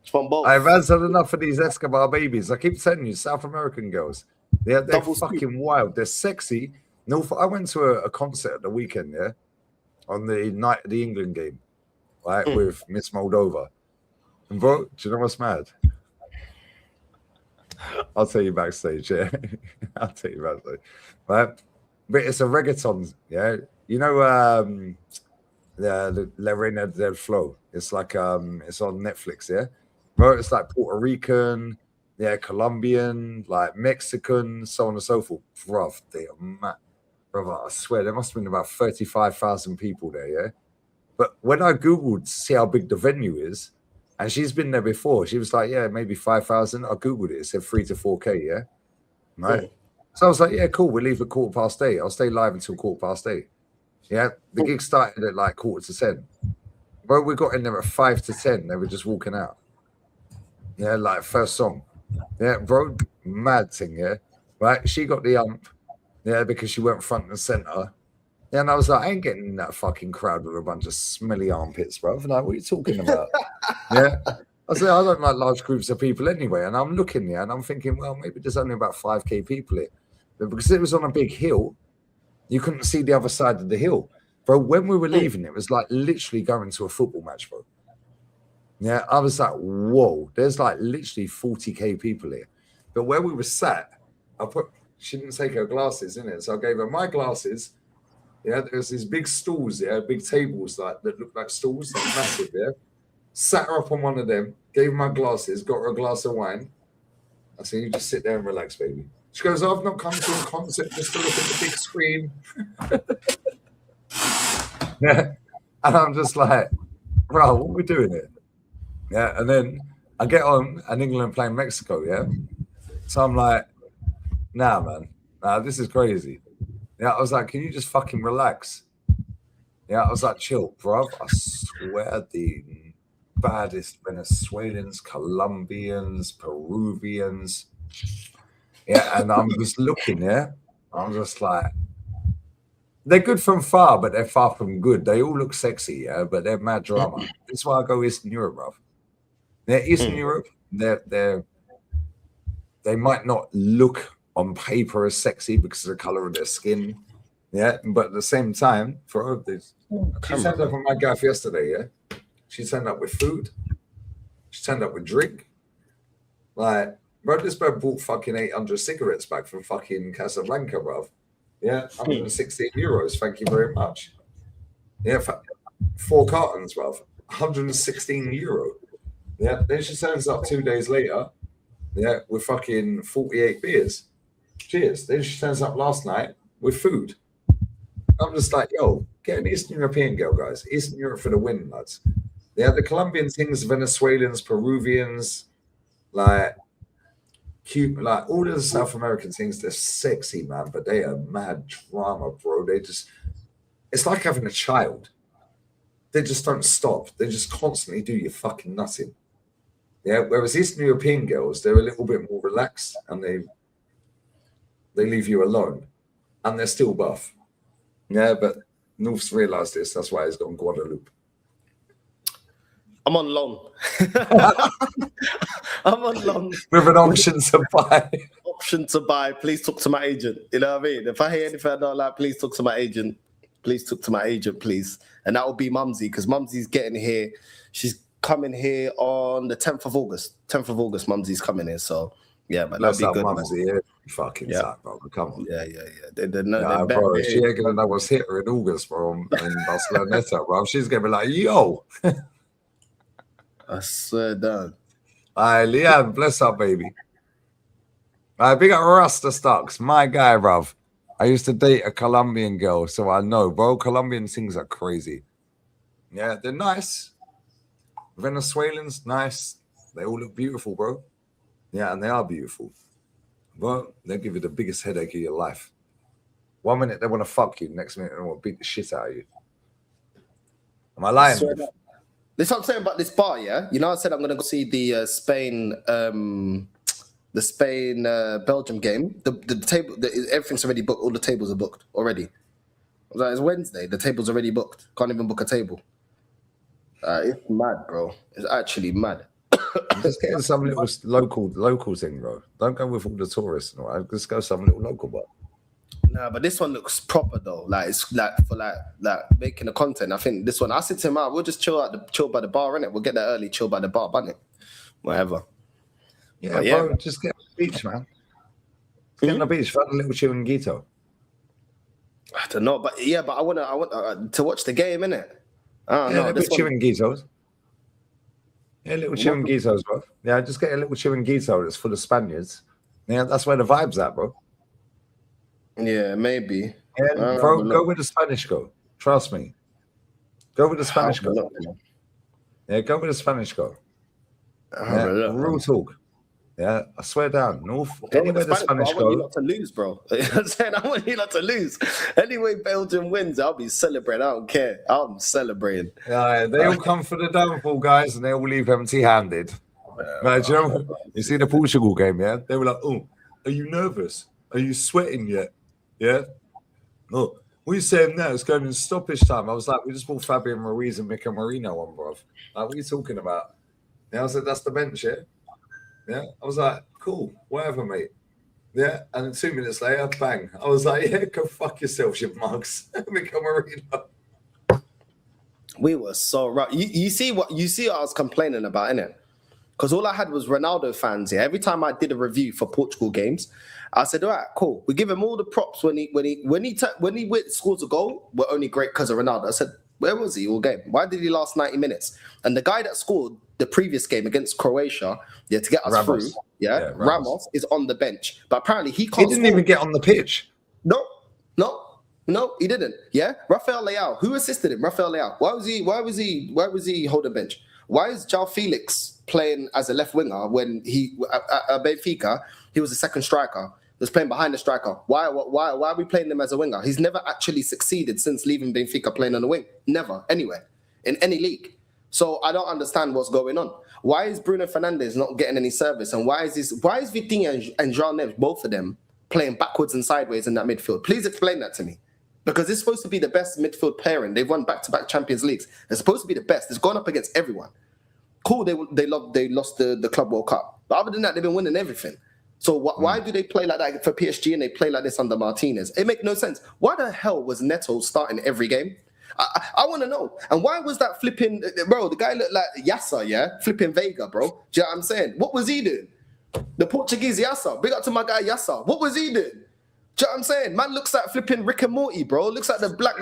From both.
I've answered enough of these Escobar babies. I keep telling you, South American girls, they're fucking wild. They're sexy. No, I went to a concert at the weekend, yeah, on the night of the England game, right, with Miss Moldova. And bro, do you know what's mad? I'll tell you backstage, yeah. I'll tell you backstage. Right? But it's a reggaeton, yeah. You know the La Reina del Flow. It's like it's on Netflix, yeah. Bro, it's like Puerto Rican, yeah, Colombian, like Mexican, so on and so forth. Bruv, they are mad. Bruv, I swear, there must have been about 35,000 people there, yeah? But when I Googled to see how big the venue is, and she's been there before, she was like, yeah, maybe 5,000. I Googled it. It said 3 to 4K, yeah? Right? So I was like, yeah, cool. We'll leave at 8:15. I'll stay live until 8:15. Yeah? The gig started at like 9:45. Bro, we got in there at 5 to 10. They were just walking out. Yeah, like first song. Yeah, bro, mad thing, yeah. Right? She got the ump, yeah, because she went front and center. Yeah, and I was like, I ain't getting in that fucking crowd with a bunch of smelly armpits, bro. I'm like, what are you talking about? Yeah. I said, I don't like large groups of people anyway. And I'm looking there and I'm thinking, well, maybe there's only about 5K people here. But because it was on a big hill, you couldn't see the other side of the hill. Bro, when we were leaving, it was like literally going to a football match, bro. Yeah, I was like, whoa, there's like literally 40K people here. But where we were sat, she didn't take her glasses, innit? So I gave her my glasses. Yeah, there's these big stools, yeah, big tables that look like stools, like massive, yeah. Sat her up on one of them, gave her my glasses, got her a glass of wine. I said, you just sit there and relax, baby. She goes, I've not come to a concert just to look at the big screen. Yeah. And I'm just like, bro, what are we doing here? Yeah, and then I get on and England playing Mexico, yeah? So I'm like, nah, man. Nah, this is crazy. Yeah, I was like, can you just fucking relax? Yeah, I was like, chill, bro. I swear the baddest Venezuelans, Colombians, Peruvians. Yeah, and I'm just looking, yeah? I'm just like, they're good from far, but they're far from good. They all look sexy, yeah, but they're mad drama. That's why I go Eastern Europe, bro. They're Eastern Europe. They might not look on paper as sexy because of the color of their skin, yeah. But at the same time, for this, she turned up on my gaff yesterday, yeah. She turned up with food. She turned up with drink. Like, bro, this bro bought fucking 800 cigarettes back from fucking Casablanca, bro. Yeah, 116 euros. Thank you very much. Yeah, 4 cartons, bro. 116 euro. Yeah, then she turns up 2 days later, yeah, with fucking 48 beers. Cheers. Then she turns up last night with food. I'm just like, yo, get an Eastern European girl, guys. Eastern Europe for the win, lads. Yeah, the Colombian things, Venezuelans, Peruvians, like Cuba, like all of the South American things, they're sexy, man, but they are mad drama, bro. It's like having a child. They just don't stop. They just constantly do your fucking nutting. Yeah, whereas Eastern European girls, they're a little bit more relaxed and they leave you alone. and they're still buff. Yeah, but North's realised this. That's why he's gone Guadeloupe.
I'm on loan. I'm on loan.
With an option to buy.
Option to buy. Please talk to my agent. You know what I mean? If I hear anything I don't like, please talk to my agent. Please talk to my agent, please. And that will be Mumsy, because Mumsy's getting here. She's coming here on the 10th of August. 10th of August, Mumsy's coming here. So, yeah, but that'll be good.
Mumsy, yeah. Fucking tight, bro. Come on.
Yeah.
Bro, she ain't going to know what's hit her in August, bro. And Barcelona, bro. She's going to be like, yo.
I swear down.
Aye, Leanne, bless up, baby. Aye, big up Rasta Stocks, my guy, bruv. I used to date a Colombian girl, so I know, bro. Colombian things are crazy. Yeah, they're nice. Venezuelans, nice. They all look beautiful, bro. Yeah, and they are beautiful. But they give you the biggest headache of your life. 1 minute they want to fuck you, next minute they want to beat the shit out of you. Am I lying?
This is what I'm saying about this bar, yeah? You know, I said I'm going to go see the Spain Belgium game. The table, everything's already booked. All the tables are booked already. I was like, it's Wednesday. The table's already booked. Can't even book a table. It's mad, bro. It's actually mad.
Just getting some little local thing, bro. Don't go with all the tourists. No, right? Just go some little local bar.
Nah, but this one looks proper though. Like it's like for like making the content. I think this one. I said to him, we'll just chill by the bar, innit? We'll get there early, chill by the bar, innit? Whatever.
Yeah, bro. Just get on the beach, man. Get on the beach, find a little chiringuito.
I don't know, but I want to watch the game, innit?
Little chiringuitos. Yeah, little chiringuitos, bro. Yeah, just get a little chiringuito that's full of Spaniards. Yeah, that's where the vibe's at, bro.
Yeah, maybe.
Yeah, bro, go where the Spanish go. Trust me. Go where the Spanish go. Yeah, go where the Spanish go. Yeah, real talk. Yeah, I swear down. North, anywhere the Spanish go.
I want you not to lose, bro. I'm saying I want you not to lose. Anyway, Belgium wins, I'll be celebrating. I don't care. I'm celebrating.
Yeah, they all come for the downfall, guys, and they all leave empty-handed. Right, you see the Portugal game, yeah? They were like, oh, are you nervous? Are you sweating yet? Yeah? Oh, what are you saying now? It's going in stoppage time. I was like, we just brought Fabian Ruiz and Mika Marino on, bro. Like, what are you talking about? Yeah, I said, that's the bench, yeah? Yeah, I was like, cool, whatever, mate. Yeah, and then 2 minutes later, bang. I was like, yeah, go fuck yourself, you mugs. Mika Marino.
We were so right. You see what I was complaining about, innit? Because all I had was Ronaldo fans here. Every time I did a review for Portugal games, I said, all right, cool. We give him all the props when he scores a goal. We're only great because of Ronaldo. I said, where was he all game? Why did he last 90 minutes? And the guy that scored the previous game against Croatia, to get us through, Ramos is on the bench. But apparently he can't.
He didn't even get on the pitch.
No, he didn't. Yeah, Rafael Leao. Who assisted him? Rafael Leao. Why was he holding bench? Why is João Felix playing as a left winger when he at Benfica he was a second striker? He was playing behind the striker. Why are we playing him as a winger? He's never actually succeeded since leaving Benfica playing on the wing. Never, anywhere, in any league. So I don't understand what's going on. Why is Bruno Fernandes not getting any service? And why is Vitinha and Jean Neves, both of them, playing backwards and sideways in that midfield? Please explain that to me. Because it's supposed to be the best midfield pairing. They've won back-to-back Champions Leagues. It's supposed to be the best. It's gone up against everyone. Cool, they lost the Club World Cup. But other than that, they've been winning everything. So why do they play like that for PSG and they play like this under Martinez? It makes no sense. Why the hell was Neto starting every game? I want to know. And why was that flipping... Bro, the guy looked like Yassa, yeah? Flipping Vega, bro. Do you know what I'm saying? What was he doing? The Portuguese Yassa. Big up to my guy Yassa. What was he doing? Do you know what I'm saying? Man looks like flipping Rick and Morty, bro. Looks like the black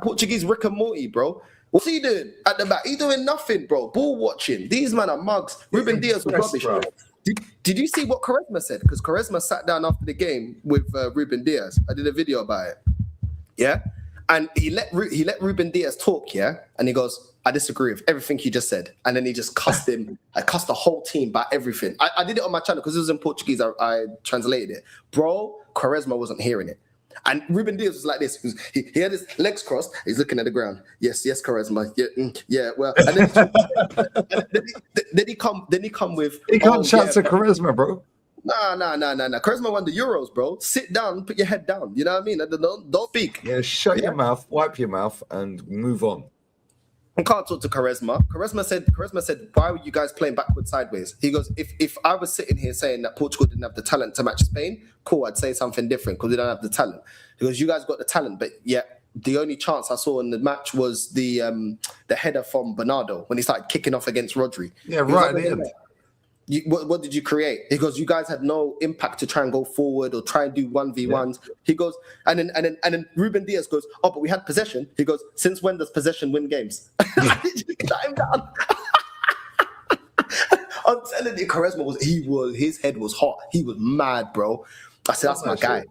Portuguese Rick and Morty, bro. What's he doing at the back? He doing nothing, bro. Ball watching. These men are mugs. Ruben Diaz was rubbish, bro. Did you see what Quaresma said? Because Quaresma sat down after the game with Ruben Diaz. I did a video about it. Yeah? And he let Ruben Diaz talk, yeah? And he goes, I disagree with everything he just said. And then he just cussed him. I cussed the whole team about everything. I did it on my channel because it was in Portuguese. I translated it. Bro, Quaresma wasn't hearing it. And Ruben Diaz was like this. He had his legs crossed. He's looking at the ground. Yes, Quaresma. Yeah, well. And then he come with...
He can't shout to Quaresma, bro.
Nah. Charisma won the Euros, bro. Sit down, put your head down. You know what I mean? Don't speak.
Yeah, shut your mouth, wipe your mouth, and move on.
I can't talk to Charisma. Charisma said, why were you guys playing backwards sideways? He goes, if I was sitting here saying that Portugal didn't have the talent to match Spain, cool, I'd say something different because we don't have the talent. He goes, you guys got the talent, but yet the only chance I saw in the match was the header from Bernardo when he started kicking off against Rodri.
Yeah, right at the end.
What did you create? He goes, you guys had no impact to try and go forward or try and do 1v1s. Yeah. He goes, and then Ruben Diaz goes, oh, but we had possession. He goes, since when does possession win games? Shut him down. I'm telling you, Charisma his head was hot. He was mad, bro. I said, that's my guy.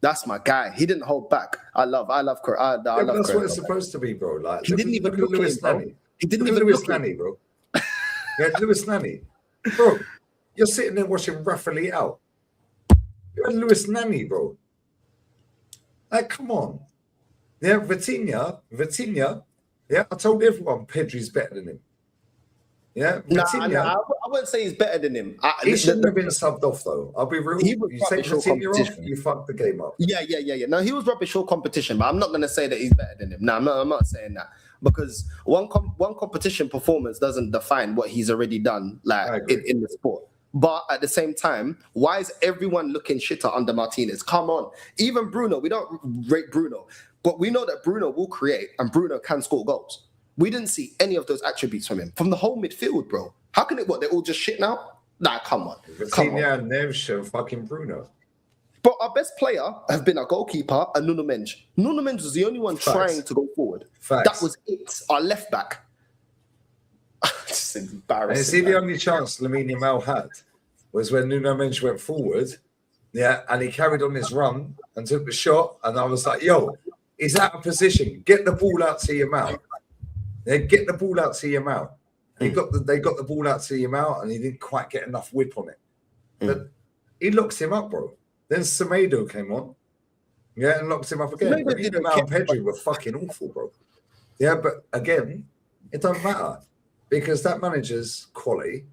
That's my guy. He didn't hold back. I love
that's
Charisma,
what it's supposed to be, bro. Like
he didn't even look at Lewis Nani.
He didn't even look at Nani, bro. Yeah, Lewis Nani. Bro, you're sitting there watching Rafael out. You're Lewis Nani, bro. Like, come on. Yeah, Vitinha. Yeah, I told everyone Pedri's better than him. Yeah, Vitinha.
I wouldn't say he's better than him.
He shouldn't have been subbed off, though. I'll be real. You take Vitinha off, you fucked the game up.
Yeah. No, he was rubbish all competition, but I'm not going to say that he's better than him. No, I'm not saying that. Because one competition performance doesn't define what he's already done, like in the sport. But at the same time, why is everyone looking shitter under Martinez? Come on, even Bruno. We don't rate Bruno, but we know that Bruno will create and Bruno can score goals. We didn't see any of those attributes from him from the whole midfield, bro. How can it? What, they're all just shit now? Nah, come on.
Vitinha and Neves show fucking Bruno.
But our best player have been our goalkeeper and Nuno Mendes. Nuno Mendes was the only one trying to go forward. That was it. Our left back. Just embarrassing.
And see, the only chance Lamine Yamal had was when Nuno Mendes went forward. Yeah, and he carried on his run and took the shot. And I was like, yo, he's out of position. Get the ball out to Yamal. Yeah, get the ball out to Yamal. They got the ball out to Yamal and he didn't quite get enough whip on it. But he locks him up, bro. Then Semedo came on, and locked him up again. Yamal and Pedri were fucking awful, bro. Yeah, but again, it doesn't matter because that manager's quality.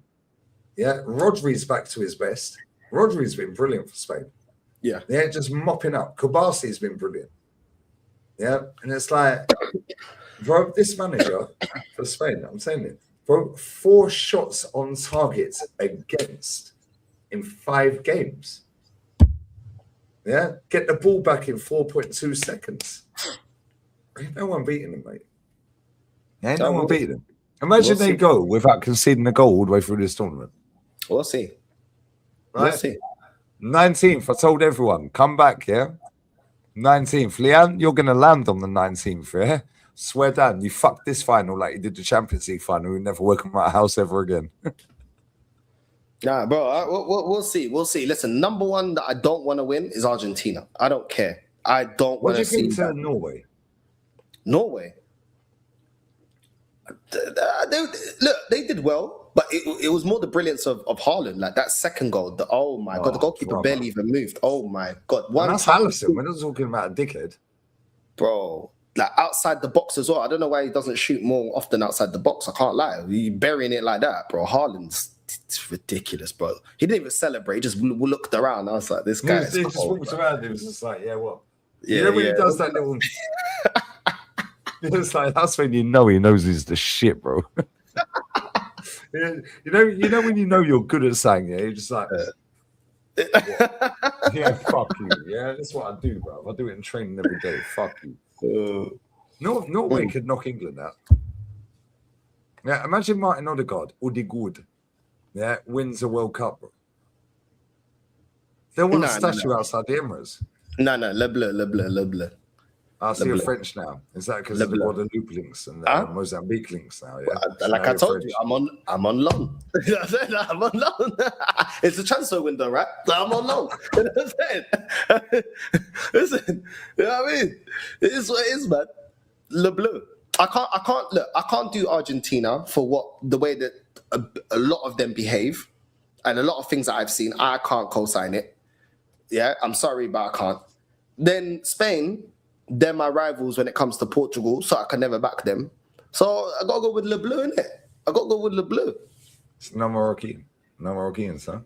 Yeah, Rodri's back to his best. Rodri's been brilliant for Spain. Yeah, just mopping up. Kubasi's been brilliant. Yeah, and it's like, bro, this manager for Spain, I'm saying it, bro, 4 shots on target against in 5 games. Yeah, get the ball back in 4.2 seconds. Ain't no one beating them, mate. Ain't no one beating them. Imagine they go without conceding a goal all the way through this tournament.
We'll see.
Right? We'll see. 19th, I told everyone, come back, yeah? 19th. Leanne, you're going to land on the 19th, yeah? Swear down, you fucked this final like you did the Champions League final. You'll never work in my house ever again.
Nah, bro, we'll see. We'll see. Listen, number one that I don't want to win is Argentina. I don't care. I don't want to see.
What do you think to Norway?
Norway? They did well, but it was more the brilliance of Haaland. Like that second goal. God, the goalkeeper barely even moved. Oh my God.
And that's Alisson. We're not talking about a dickhead.
Bro, like outside the box as well. I don't know why he doesn't shoot more often outside the box. I can't lie. He's burying it like that, bro. Haaland's... It's ridiculous, bro. He didn't even celebrate. He just looked around. I was like, this guy.
He just walked around. He was just like, yeah, what? Yeah, you know when he does that little. It's like that's when you know he knows he's the shit, bro. you know when you know you're good at saying, yeah, you're just like, yeah, fuck you. Yeah, that's what I do, bro. I do it in training every day. Fuck you. Norway could knock England out. Yeah, imagine Martin Odegaard. Yeah, wins a World Cup. They want a statue outside the Emirates.
No, Le Bleu.
I see you're French now. Is that because of the Guadeloupe links and the Mozambique links now? Yeah.
Well, like I told you, I'm on loan. I'm on loan. It's a transfer window, right? I'm on loan. Listen, you know what I mean? It is what it is, man. Le Bleu. I can't do Argentina for the way that a lot of them behave and a lot of things that I've seen. I can't co-sign it. Yeah, I'm sorry, but I can't. Then Spain, they're my rivals when it comes to Portugal, so I can never back them. So I gotta go with Le Bleu, innit? I gotta go with Le Bleu.
It's no Moroccan. No Moroccans, huh?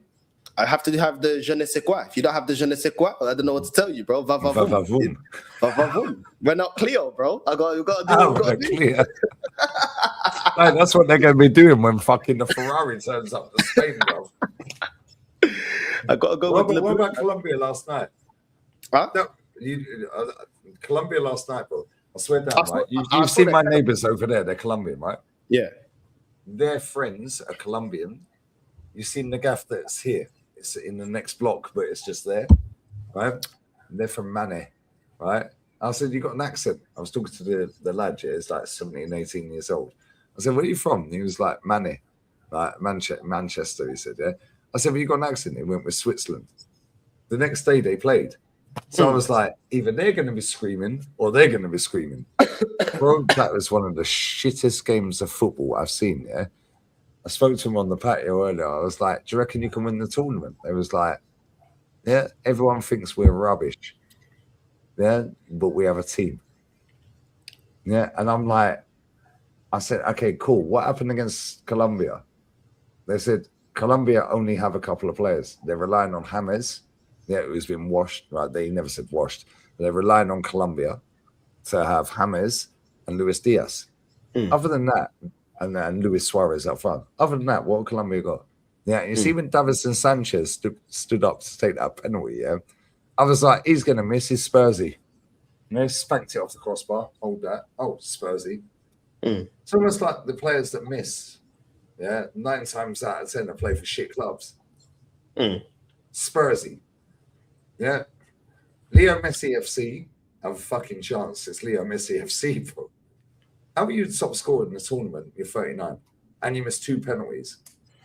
I have to have the je ne sais quoi. If you don't have the je ne sais quoi, I don't know what to tell you, bro. Va va voom.
Va-va-voom.
Va va voom. We're not Cleo, bro. We got to do what
Oh,
we got to do.
clear. Like, that's what they're going to be doing when fucking the Ferrari turns up to Spain, bro.
I got to go
What
with
about, what
LeBron.
about Colombia last night?
Huh?
No, Colombia last night, bro. I swear down, right?
I
You've
saw
seen
that
my
kind of-
neighbors over there. They're Colombian, right?
Yeah.
Their friends are Colombian. You've seen the gaff that's here. It's in the next block, but it's just there, right? And they're from Mane, right? I said, you got an accent. I was talking to the lad, yeah, he's like 17, 18 years old. I said, where are you from? And he was like, Mane, like Manchester, he said, yeah. I said, well, you got an accent. He went with Switzerland. The next day they played. So I was like, either they're going to be screaming or they're going to be screaming. Bro, that was one of the shittest games of football I've seen, yeah. I spoke to him on the patio earlier. I was like, do you reckon you can win the tournament? They was like, yeah, everyone thinks we're rubbish. Yeah, but we have a team. Yeah, and I'm like, I said, okay, cool. What happened against Colombia? They said, Colombia only have a couple of players. They're relying on James. Yeah, who's been washed. Right, they never said washed. But they're relying on Colombia to have James and Luis Diaz. Other than that, and Luis Suarez up front. Other than that, what Colombia got? Yeah, you see when Davinson Sanchez stood up to take that penalty, yeah, I was like, he's going to miss his Spursy. You know, spanked it off the crossbar. Hold that. Oh, Spursy. It's almost like the players that miss. Yeah, 9 times out of 10 they play for shit clubs. Spursy. Yeah. Leo Messi FC have a fucking chance. It's Leo Messi FC, bro. How about you top scorer in the tournament? You're 39, and you missed 2 penalties.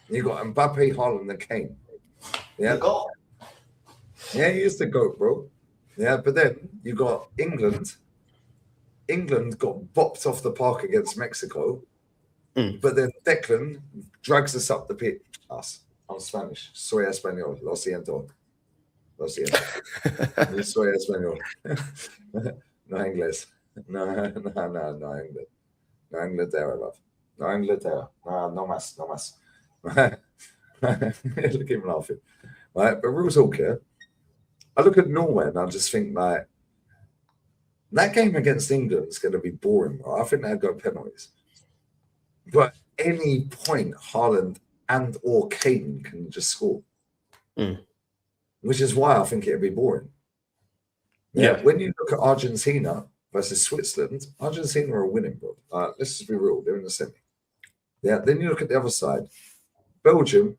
You got Mbappe, Haaland, and Kane. Yeah, yeah, he is the GOAT, bro. Yeah, but then you got England. England got bopped off the park against Mexico, but then Declan drags us up the pitch. Us, I'm Spanish. Soy español. Lo siento. Lo siento. Yo soy español. No inglés. No inglés. No Inglaterra, love. No Inglaterra. No más, no más. Look at him laughing. Right, but real talk here. I look at Norway and I just think like that game against England is going to be boring. Right? I think they'll go penalties. But any point, Haaland and or Kane can just score. Which is why I think it'll be boring. Yeah. When you look at Argentina versus Switzerland, Argentina are winning, bro. Let's just be real. They're in the semi. Yeah. Then you look at the other side. Belgium.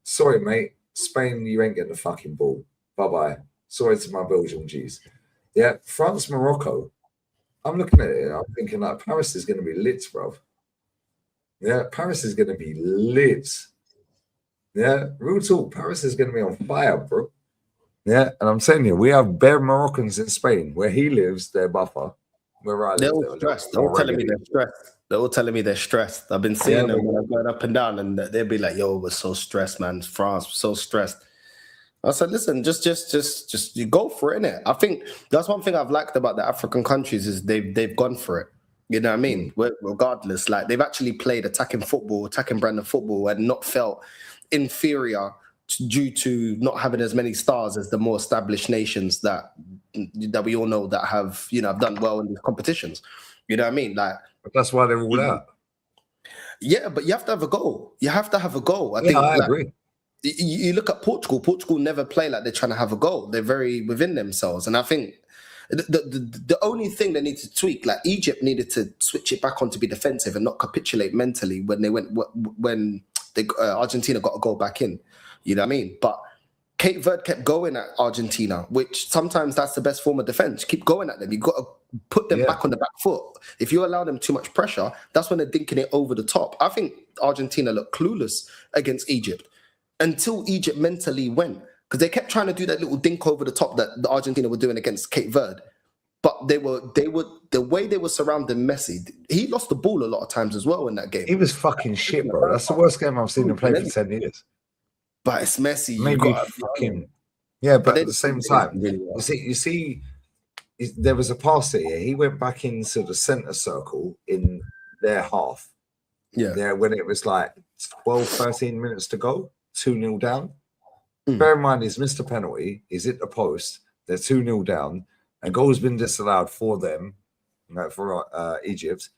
Sorry, mate. Spain, you ain't getting the fucking ball. Bye-bye. Sorry to my Belgian G's. Yeah. France, Morocco. I'm looking at it. I'm thinking like Paris is going to be lit, bro. Yeah. Paris is going to be lit. Yeah. Real talk. Paris is going to be on fire, bro. Yeah, and I'm saying you, we have bare Moroccans in Spain. Where he lives, they're buffer. Where I live,
They're all stressed. They're all telling me they're stressed. They're all telling me they're stressed. I've been seeing them when I'm going up and down, and they'll be like, "Yo, we're so stressed, man. France, we're so stressed." I said, "Listen, just you go for it, innit?" I think that's one thing I've liked about the African countries is they've gone for it. You know what I mean? Regardless, like they've actually played attacking brand of football, and not felt inferior due to not having as many stars as the more established nations that we all know that have done well in these competitions. You know what I mean? Like
that's why they're all out.
Yeah, but you have to have a goal. You have to have a goal.
I agree.
You look at Portugal. Portugal never play like they're trying to have a goal. They're very within themselves, and I think the only thing they need to tweak, like Egypt needed to switch it back on to be defensive and not capitulate mentally when Argentina got a goal back in. You know what I mean? But Cape Verde kept going at Argentina, which sometimes that's the best form of defense. Keep going at them. You've got to put them back on the back foot. If you allow them too much pressure, that's when they're dinking it over the top. I think Argentina looked clueless against Egypt until Egypt mentally went, because they kept trying to do that little dink over the top that the Argentina were doing against Cape Verde. But they were the way they were surrounding Messi. He lost the ball a lot of times as well in that game.
He was fucking shit, bro. That's the worst game I've seen him play for 10 years.
But it's Messi.
Maybe fucking but at the same time, you see, there was a pass here. He went back into the center circle in their half. Yeah, when it was like 12, 13 minutes to go. 2-0 down. Bear in mind, he's missed a penalty. He's hit the post. They're 2-0 down. A goal's been disallowed for them, for Egypt.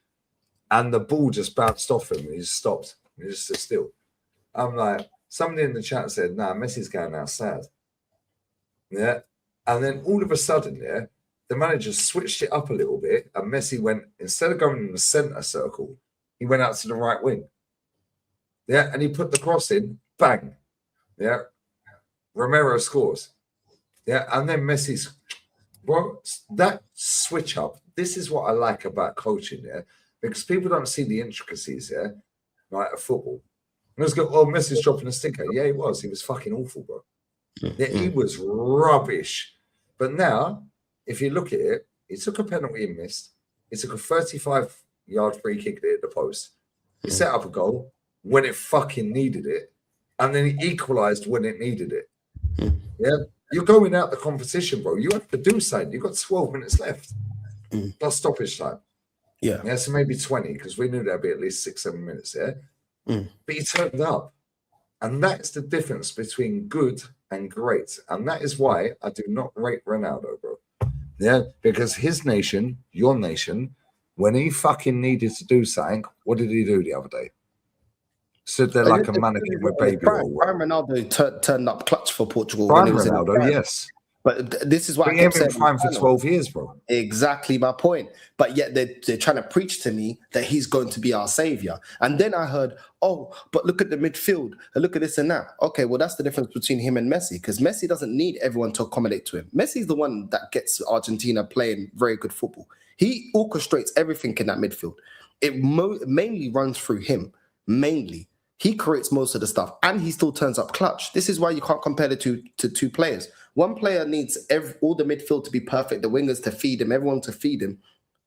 And the ball just bounced off him. He just stopped. He just stood still. I'm like, somebody in the chat said, nah, Messi's going out sad. Yeah. And then all of a sudden, the manager switched it up a little bit. And Messi went, instead of going in the centre circle, he went out to the right wing. Yeah. And he put the cross in. Bang. Yeah. Romero scores. Yeah. And then Messi's, bro, that switch up, this is what I like about coaching, because people don't see the intricacies, right, of football. And let's go, oh, Messi's dropping a stinker. Yeah, he was. He was fucking awful, bro. Yeah, he was rubbish. But now, if you look at it, he took a penalty and missed. He took a 35-yard free kick that hit the post. He set up a goal when it fucking needed it. And then he equalised when it needed it. Yeah? You're going out the competition, bro. You have to do something. You've got 12 minutes left. Plus stoppage time. Yeah, so maybe 20, because we knew there'd be at least 6-7 minutes, But he turned up. And that's the difference between good and great. And that is why I do not rate Ronaldo, bro. Yeah, because his nation, your nation, when he fucking needed to do something, what did he do the other day? Stood there like a mannequin with baby oil.
Prime Ronaldo turned up clutch for Portugal.
Prime Ronaldo, yes.
But this is what
I kept saying. Prime for 12 years, bro.
Exactly my point. But yet they're trying to preach to me that he's going to be our savior. And then I heard, oh, but look at the midfield. Look at this and that. Okay, well, that's the difference between him and Messi, because Messi doesn't need everyone to accommodate to him. Messi's the one that gets Argentina playing very good football. He orchestrates everything in that midfield. It mainly runs through him. Mainly. He creates most of the stuff, and he still turns up clutch. This is why you can't compare the two players. One player needs all the midfield to be perfect, the wingers to feed him, everyone to feed him.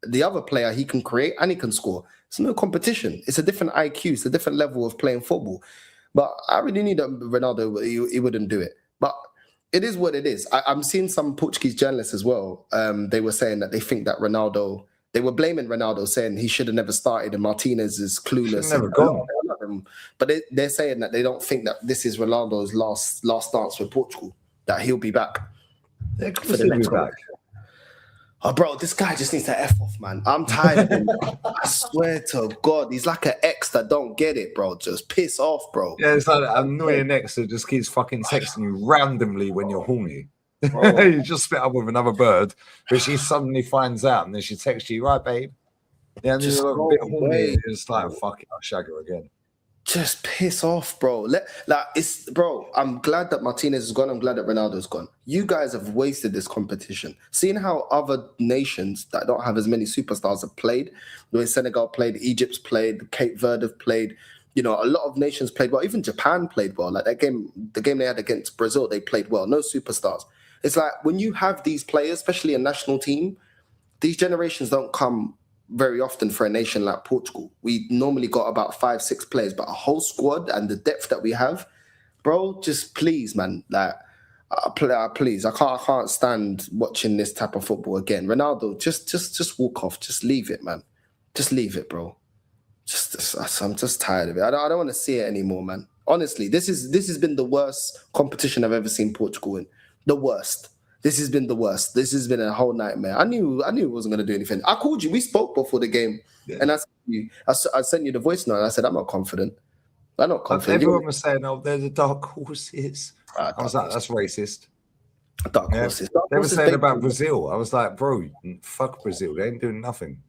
The other player, he can create and he can score. It's no competition. It's a different IQ. It's a different level of playing football. But I really need Ronaldo. He wouldn't do it. But it is what it is. I'm seeing some Portuguese journalists as well. They were saying that they think that Ronaldo, they were blaming Ronaldo, saying he should have never started and Martinez is clueless.
Never gone.
But they're saying that they don't think that this is Ronaldo's last dance with Portugal, that he'll be back.
Yeah, for the next back.
Oh, bro, this guy just needs to F off, man. I'm tired of him. I swear to God, he's like an ex that don't get it, bro. Just piss off, bro.
Yeah, it's like an annoying ex that just keeps fucking texting you randomly when you're horny. You just spit up with another bird, but she suddenly finds out, and then she texts you, right, babe? Yeah, and you're a bit horny. You're just like, fuck it, I'll shag her again.
Just piss off, bro. I'm glad that Martinez is gone. I'm glad that Ronaldo's gone. You guys have wasted this competition. Seeing how other nations that don't have as many superstars have played, the way Senegal played, Egypt's played, Cape Verde have played, a lot of nations played well. Even Japan played well. Like that game, the game they had against Brazil, they played well. No superstars. It's like when you have these players, especially a national team, these generations don't come very often for a nation like Portugal. We normally got about 5-6 players, but a whole squad and the depth that we have, bro, just please, man, like, please, I can't stand watching this type of football again. Ronaldo, just walk off, just leave it, man, just leave it, bro. I'm just tired of it. I don't want to see it anymore, man. Honestly, this has been the worst competition I've ever seen Portugal in. The worst. This has been the worst. This has been a whole nightmare. I knew it wasn't going to do anything. I called you. We spoke before the game, and I sent you the voice note. And I said, I'm not confident.
Everyone was saying, "Oh, they're the dark horses." I was like, "That's racist."
Dark horses.
They were saying about Brazil. I was like, "Bro, fuck Brazil. They ain't doing nothing."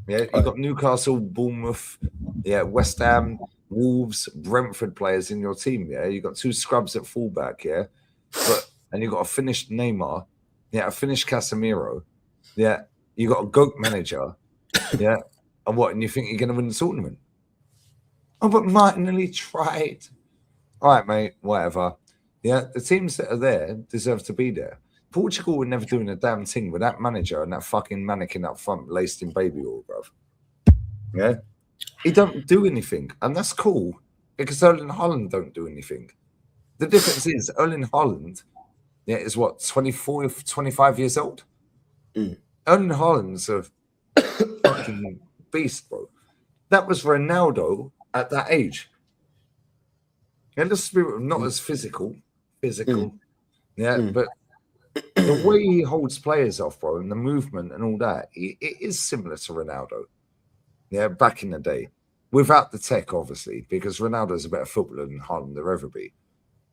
Yeah, you got Newcastle, Bournemouth, West Ham, Wolves, Brentford players in your team. Yeah, you got 2 scrubs at fullback. Yeah, and you got a finished Neymar, a finished Casemiro, you got a GOAT manager, and what? And you think you're going to win the tournament? Oh, but Martin nearly tried. All right, mate, whatever. Yeah, the teams that are there deserve to be there. Portugal were never doing a damn thing with that manager and that fucking mannequin up front laced in baby oil, bruv. Yeah, he don't do anything, and that's cool because Erling Haaland don't do anything. The difference is Erling Haaland. Is what, 24, 25 years old? Erling Haaland's a fucking beast, bro. That was Ronaldo at that age. Yeah, let's be not as physical. Yeah,
Mm.
but the way he holds players off, bro, and the movement and all that, it is similar to Ronaldo. Yeah, back in the day, without the tech, obviously, because Ronaldo's a better footballer than Haaland will ever be.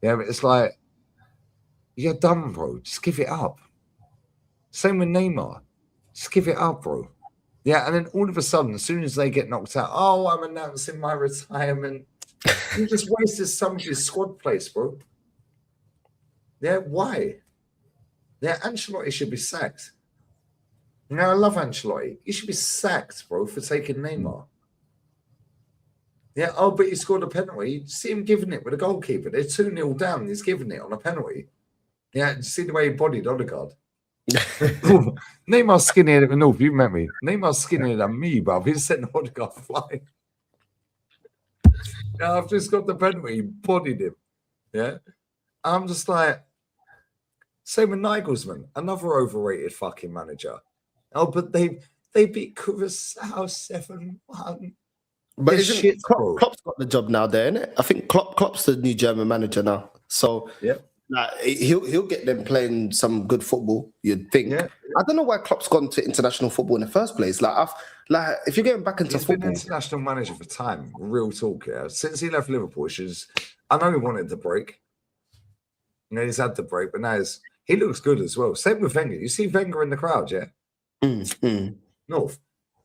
Yeah, but it's like, you're done, bro. Just give it up. Same with Neymar. Just give it up, bro. Yeah, and then all of a sudden, as soon as they get knocked out, oh, I'm announcing my retirement. You just wasted somebody's squad place, bro. Yeah, why? Yeah, Ancelotti should be sacked. You know, I love Ancelotti. He should be sacked, bro, for taking Neymar. Yeah, oh, but he scored a penalty. See him giving it with a goalkeeper. They're 2-0 down. He's giving it on a penalty. Yeah, see the way he bodied Odegaard. Neymar's skinnier than North. You met me. Neymar's skinnier than me, bruv. He's setting Odegaard flying. Yeah, I've just got the penalty. He bodied him. Yeah. I'm just like, same with Nagelsmann, another overrated fucking manager. Oh, but they beat Curacao 7-1.
But
They're
isn't
shit, bro.
Klopp's got the job now, there, isn't it? I think Klopp's the new German manager now. So
Yeah.
like, he'll get them playing some good football, you'd think.
Yeah.
I don't know why Klopp's gone to international football in the first place. Like if you're getting back into
He's been
football,
international manager for time. Real talk, yeah. Since he left Liverpool, which is, I know he wanted the break. You know, he's had the break, but now he looks good as well. Same with Wenger. You see Wenger in the crowd, yeah? North.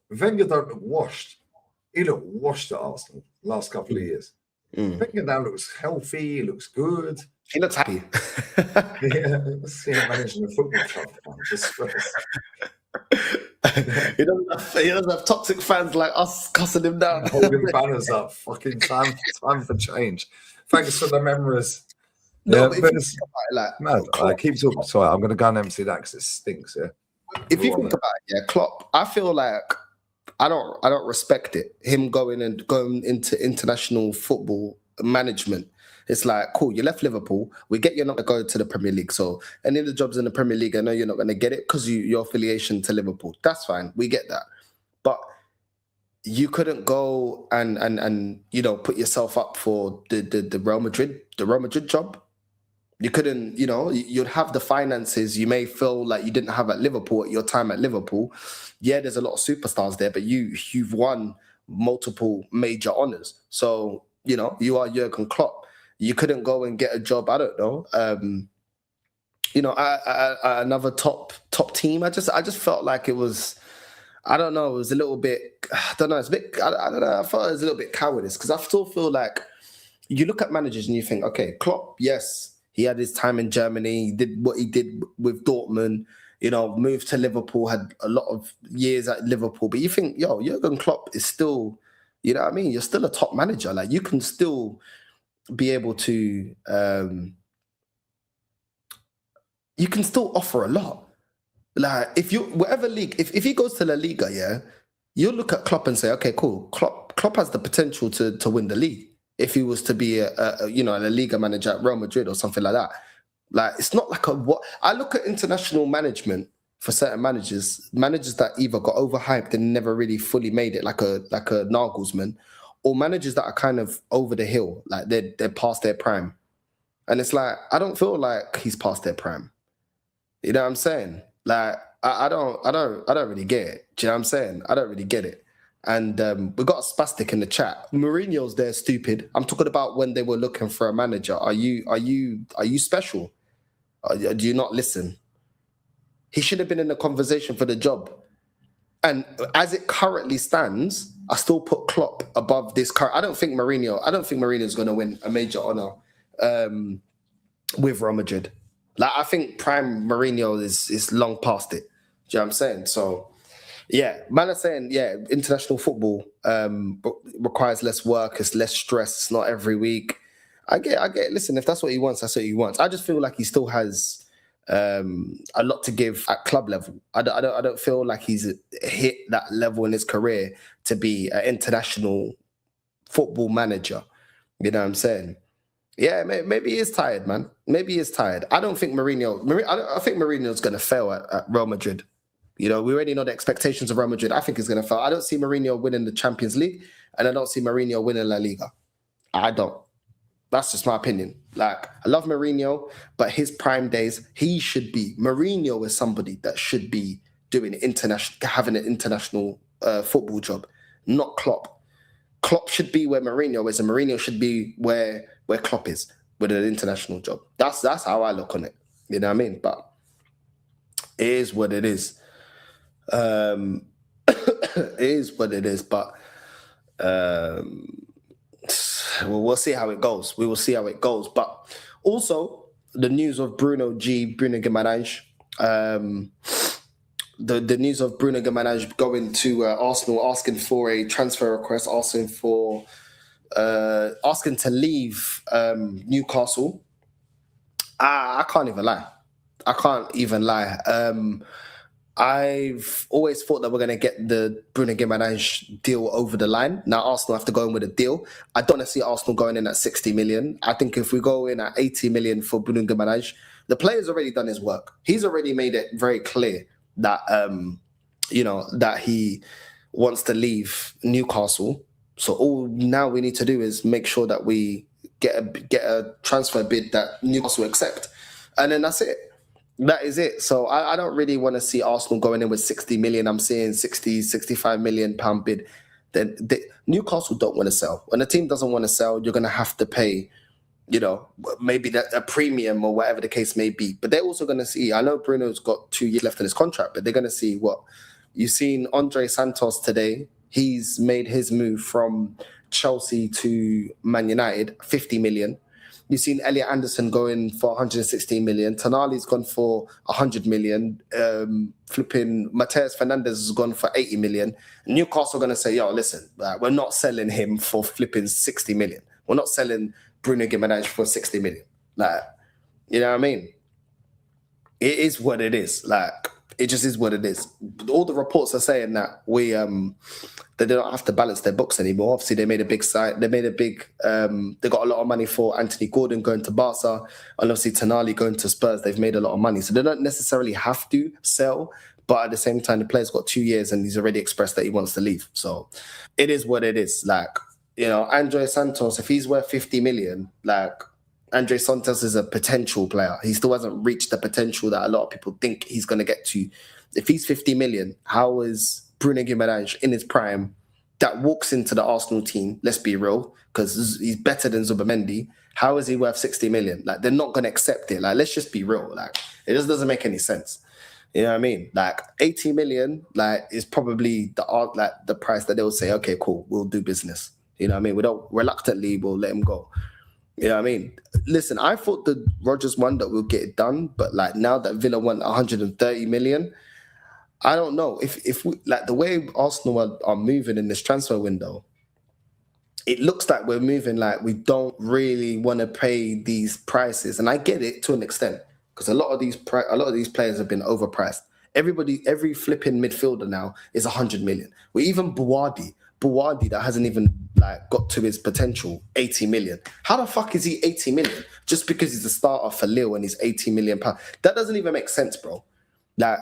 Wenger don't look washed. He looked washed at Arsenal last couple of years. Wenger now looks healthy. He looks good.
He looks happy.
Yeah, let's see him managing the football club. Just stress.
He doesn't have toxic fans like us cussing him down.
Holding banners up. Fucking time for change. Thanks for the memories.
No,
Yeah,
but if
but
you
it's
think about it,
mad. I keep talking. Sorry, I'm going to go and empty that because it stinks. Yeah.
if you think about it, yeah, Klopp, I feel like I don't respect it. Him going into international football management. It's like, cool, you left Liverpool. We get you're not going to go to the Premier League. So any of the jobs in the Premier League, I know you're not going to get it because your affiliation to Liverpool. That's fine. We get that. But you couldn't go and put yourself up for the Real Madrid job. You couldn't, you'd have the finances you may feel like you didn't have at Liverpool at your time at Liverpool. Yeah, there's a lot of superstars there, but you've won multiple major honors. So, you are Jurgen Klopp. You couldn't go and get a job, I don't know, another top team. I just felt like it was, I don't know, it was a little bit, I don't know, it's a bit, I don't know, I felt it was a little bit cowardice because I still feel like you look at managers and you think, okay, Klopp, yes, he had his time in Germany, he did what he did with Dortmund, moved to Liverpool, had a lot of years at Liverpool, but you think, Jurgen Klopp is still, you know what I mean? You're still a top manager. Like, you can still be able to, you can still offer a lot. Like, if you, whatever league, if he goes to La Liga, yeah, you'll look at Klopp and say, okay, cool, Klopp has the potential to win the league. If he was to be a La Liga manager at Real Madrid or something like that. Like, it's not like what I look at international management for certain managers that either got overhyped and never really fully made it, like a Nagelsmann, or managers that are kind of over the hill, like they're past their prime. And it's like, I don't feel like he's past their prime. You know what I'm saying? Like, I don't really get it. Do you know what I'm saying? I don't really get it. And we got a spastic in the chat. Mourinho's there, stupid. I'm talking about when they were looking for a manager. Are you special? Do you not listen? He should have been in the conversation for the job. And as it currently stands, I still put Klopp above this. I don't think Mourinho's going to win a major honor with Real Madrid. Like, I think prime Mourinho is long past it. Do you know what I'm saying? So, yeah, man are saying, yeah, international football requires less work, it's less stress, it's not every week. I get. Listen, if that's what he wants, that's what he wants. I just feel like he still has a lot to give at club level. I don't feel like he's hit that level in his career to be an international football manager. You know what I'm saying? Yeah, maybe he is tired, man. Maybe he is tired. I don't think Mourinho. I think Mourinho's going to fail at Real Madrid. We already know the expectations of Real Madrid. I think he's going to fail. I don't see Mourinho winning the Champions League, and I don't see Mourinho winning La Liga. I don't. That's just my opinion. Like, I love Mourinho, but his prime days, Mourinho is somebody that should be doing having an international football job, not Klopp. Klopp should be where Mourinho is, and Mourinho should be where Klopp is with an international job. That's how I look on it. You know what I mean? But it is what it is. It is what it is. But we'll see how it goes. We will see how it goes. But also the news of Bruno Guimaraes. The news of Bruno Guimaraes going to Arsenal, asking for a transfer request, asking to leave Newcastle. I can't even lie. I've always thought that we're going to get the Bruno Guimaraes deal over the line. Now Arsenal have to go in with a deal. I don't see Arsenal going in at 60 million. I think if we go in at 80 million for Bruno Guimaraes, the player's already done his work. He's already made it very clear that that he wants to leave Newcastle. So all now we need to do is make sure that we get a transfer bid that Newcastle accept, and then that's it. That is it. So I don't really want to see Arsenal going in with 60 million. I'm seeing 60, 65 million pound bid. Then Newcastle don't want to sell. When a team doesn't want to sell, you're going to have to pay, maybe a premium or whatever the case may be. But they're also going to see, I know Bruno's got 2 years left in his contract, but they're going to see what you've seen. Andre Santos today, he's made his move from Chelsea to Man United, 50 million. You've seen Elliot Anderson going for 116 million. Tonali's gone for 100 million. Flipping Mateus Fernandez has gone for 80 million. Newcastle are going to say, yo, listen, we're not selling him for flipping 60 million. We're not selling Bruno Guimaraes for 60 million. Like, you know what I mean? It is what it is. Like, it just is what it is. All the reports are saying that they don't have to balance their books anymore. Obviously, they made a big site. They got a lot of money for Anthony Gordon going to Barca, and obviously Tonali going to Spurs. They've made a lot of money, so they don't necessarily have to sell. But at the same time, the player's got 2 years, and he's already expressed that he wants to leave. So it is what it is. Like, Andre Santos, if he's worth 50 million, like, Andre Santos is a potential player. He still hasn't reached the potential that a lot of people think he's going to get to. If he's 50 million, how is Bruno Guimaraes in his prime that walks into the Arsenal team, let's be real, because he's better than Zubimendi, how is he worth 60 million? Like, they're not going to accept it. Like, let's just be real. Like, it just doesn't make any sense. You know what I mean? Like, 80 million, like, is probably the price that they'll say, okay, cool, we'll do business. You know what I mean? Reluctantly, we'll let him go. You know what I mean? Listen, I thought the Rodgers one that we'll get it done, but like now that Villa want 130 million, I don't know if we, like, the way Arsenal are moving in this transfer window, it looks like we're moving like we don't really want to pay these prices, and I get it to an extent because a lot of these players have been overpriced. Every flipping midfielder now is 100 million. Well, even Buwadi that hasn't even like got to his potential, 80 million. How the fuck is he 80 million? Just because he's a starter for Lille and he's 80 million pounds. That doesn't even make sense, bro. Like,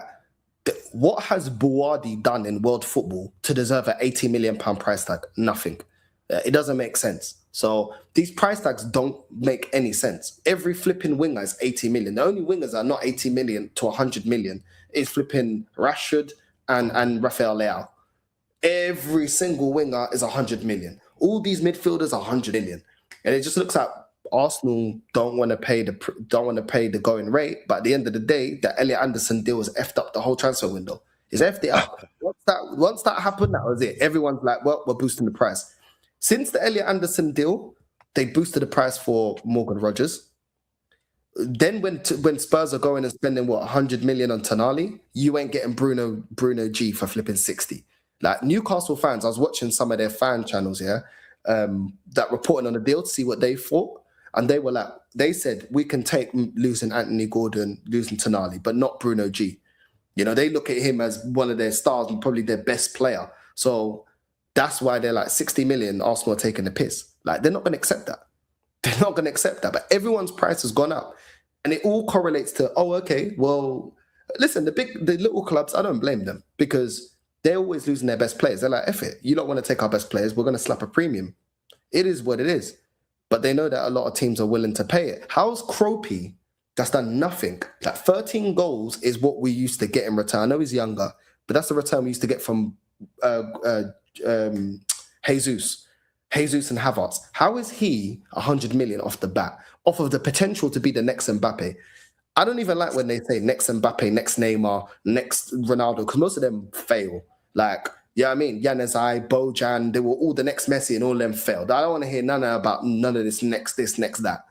what has Buwadi done in world football to deserve an 80 million pound price tag? Nothing. It doesn't make sense. So these price tags don't make any sense. Every flipping winger is 80 million. The only wingers that are not 80 million to 100 million is flipping Rashford and Rafael Leao. Every single winger is 100 million. All these midfielders are 100 million, and it just looks like Arsenal don't want to pay the going rate. But at the end of the day, the Elliot Anderson deal has effed up the whole transfer window. It's effed it up. Once that happened, that was it. Everyone's like, well, we're boosting the price. Since the Elliot Anderson deal, they boosted the price for Morgan Rogers. Then when Spurs are going and spending 100 million on Tonali, you ain't getting Bruno G for flipping 60. Like, Newcastle fans, I was watching some of their fan channels here that reporting on the deal to see what they thought. And they were like, they said, we can take losing Anthony Gordon, losing Tonali, but not Bruno G. They look at him as one of their stars and probably their best player. So that's why they're like 60 million, Arsenal are taking the piss. Like, they're not going to accept that. They're not going to accept that. But everyone's price has gone up. And it all correlates to, oh, okay, well, listen, the little clubs, I don't blame them because they're always losing their best players. They're like, F it. You don't want to take our best players. We're going to slap a premium. It is what it is. but they know that a lot of teams are willing to pay it. How's Kropey, that's done nothing? Like 13 goals is what we used to get in return. I know he's younger, but that's the return we used to get from Jesus and Havertz. How is he 100 million off the bat, off of the potential to be the next Mbappe? I don't even like when they say next Mbappe, next Neymar, next Ronaldo, because most of them fail. Like, yeah, I mean, Januzaj, Bojan, they were all the next Messi and all of them failed. I don't want to hear none of this, next that.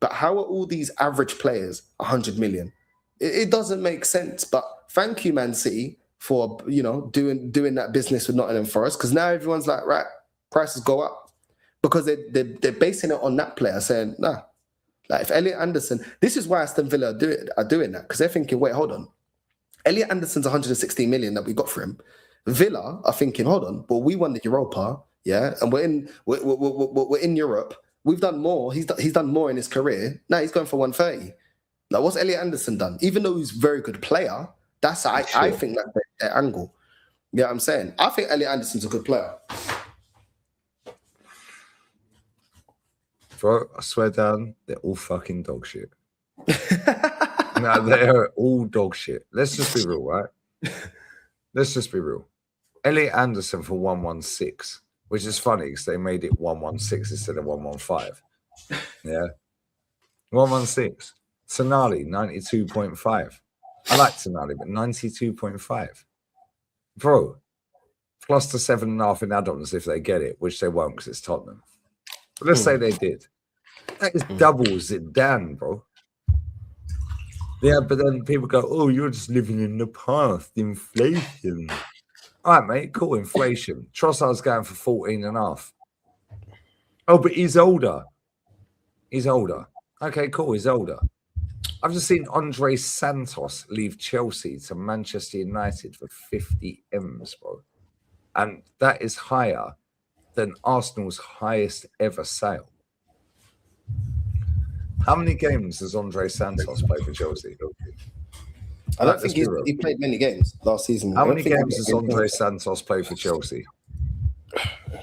But how are all these average players 100 million? It doesn't make sense. But thank you, Man City, for doing that business with Nottingham Forest, because now everyone's like, right, prices go up. Because they're basing it on that player, saying, nah. Like if Elliot Anderson, this is why Aston Villa are doing that, because they're thinking, wait, hold on. Elliot Anderson's 116 million that we got for him. Villa are thinking, hold on, but we won the Europa, yeah, and we're in Europe. We've done more. He's done more in his career. Now he's going for 130. Like, what's Elliot Anderson done? Even though he's a very good player, I think that's their angle. You know what I'm saying? I think Elliot Anderson's a good player.
Bro, I swear down, they're all fucking dog shit. No, they're all dog shit. Let's just be real, right? Let's just be real. Elliot Anderson for 116, which is funny because they made it 116 instead of 115. Yeah. 116. Tonali, 92.5. I like Tonali, but 92.5. Bro, plus the 7.5 in add-ons if they get it, which they won't because it's Tottenham. But let's say they did. That is doubles it down, bro. Yeah, but then people go, oh, you're just living in the past. Inflation. All right, mate, cool, inflation. Trossard's going for 14.5. Oh, but he's older. He's older. Okay, cool, he's older. I've just seen Andre Santos leave Chelsea to Manchester United for 50 M's, bro. And that is higher than Arsenal's highest ever sale. How many games does Andre Santos play for Chelsea?
I don't think he played many games last season.
How many games does Andre Santos play for Chelsea?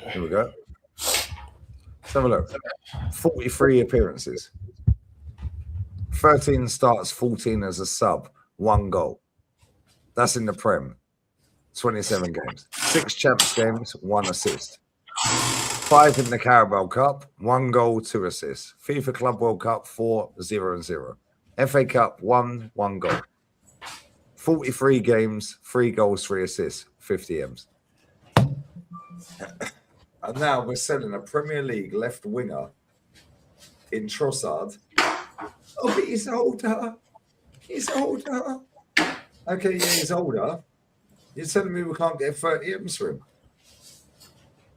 Here we go. Let's have a look. 43 appearances. 13 starts, 14 as a sub, 1 goal. That's in the Prem. 27 games. 6 Champs games, 1 assist. 5 in the Carabao Cup, 1 goal, 2 assists. FIFA Club World Cup, 4, 0-0. FA Cup, 1 goal. 43 games, 3 goals, 3 assists, 50 M's. And now we're selling a Premier League left winger in Trossard. Oh, but he's older. He's older. Okay, yeah, he's older. You're telling me we can't get 30 M's for him?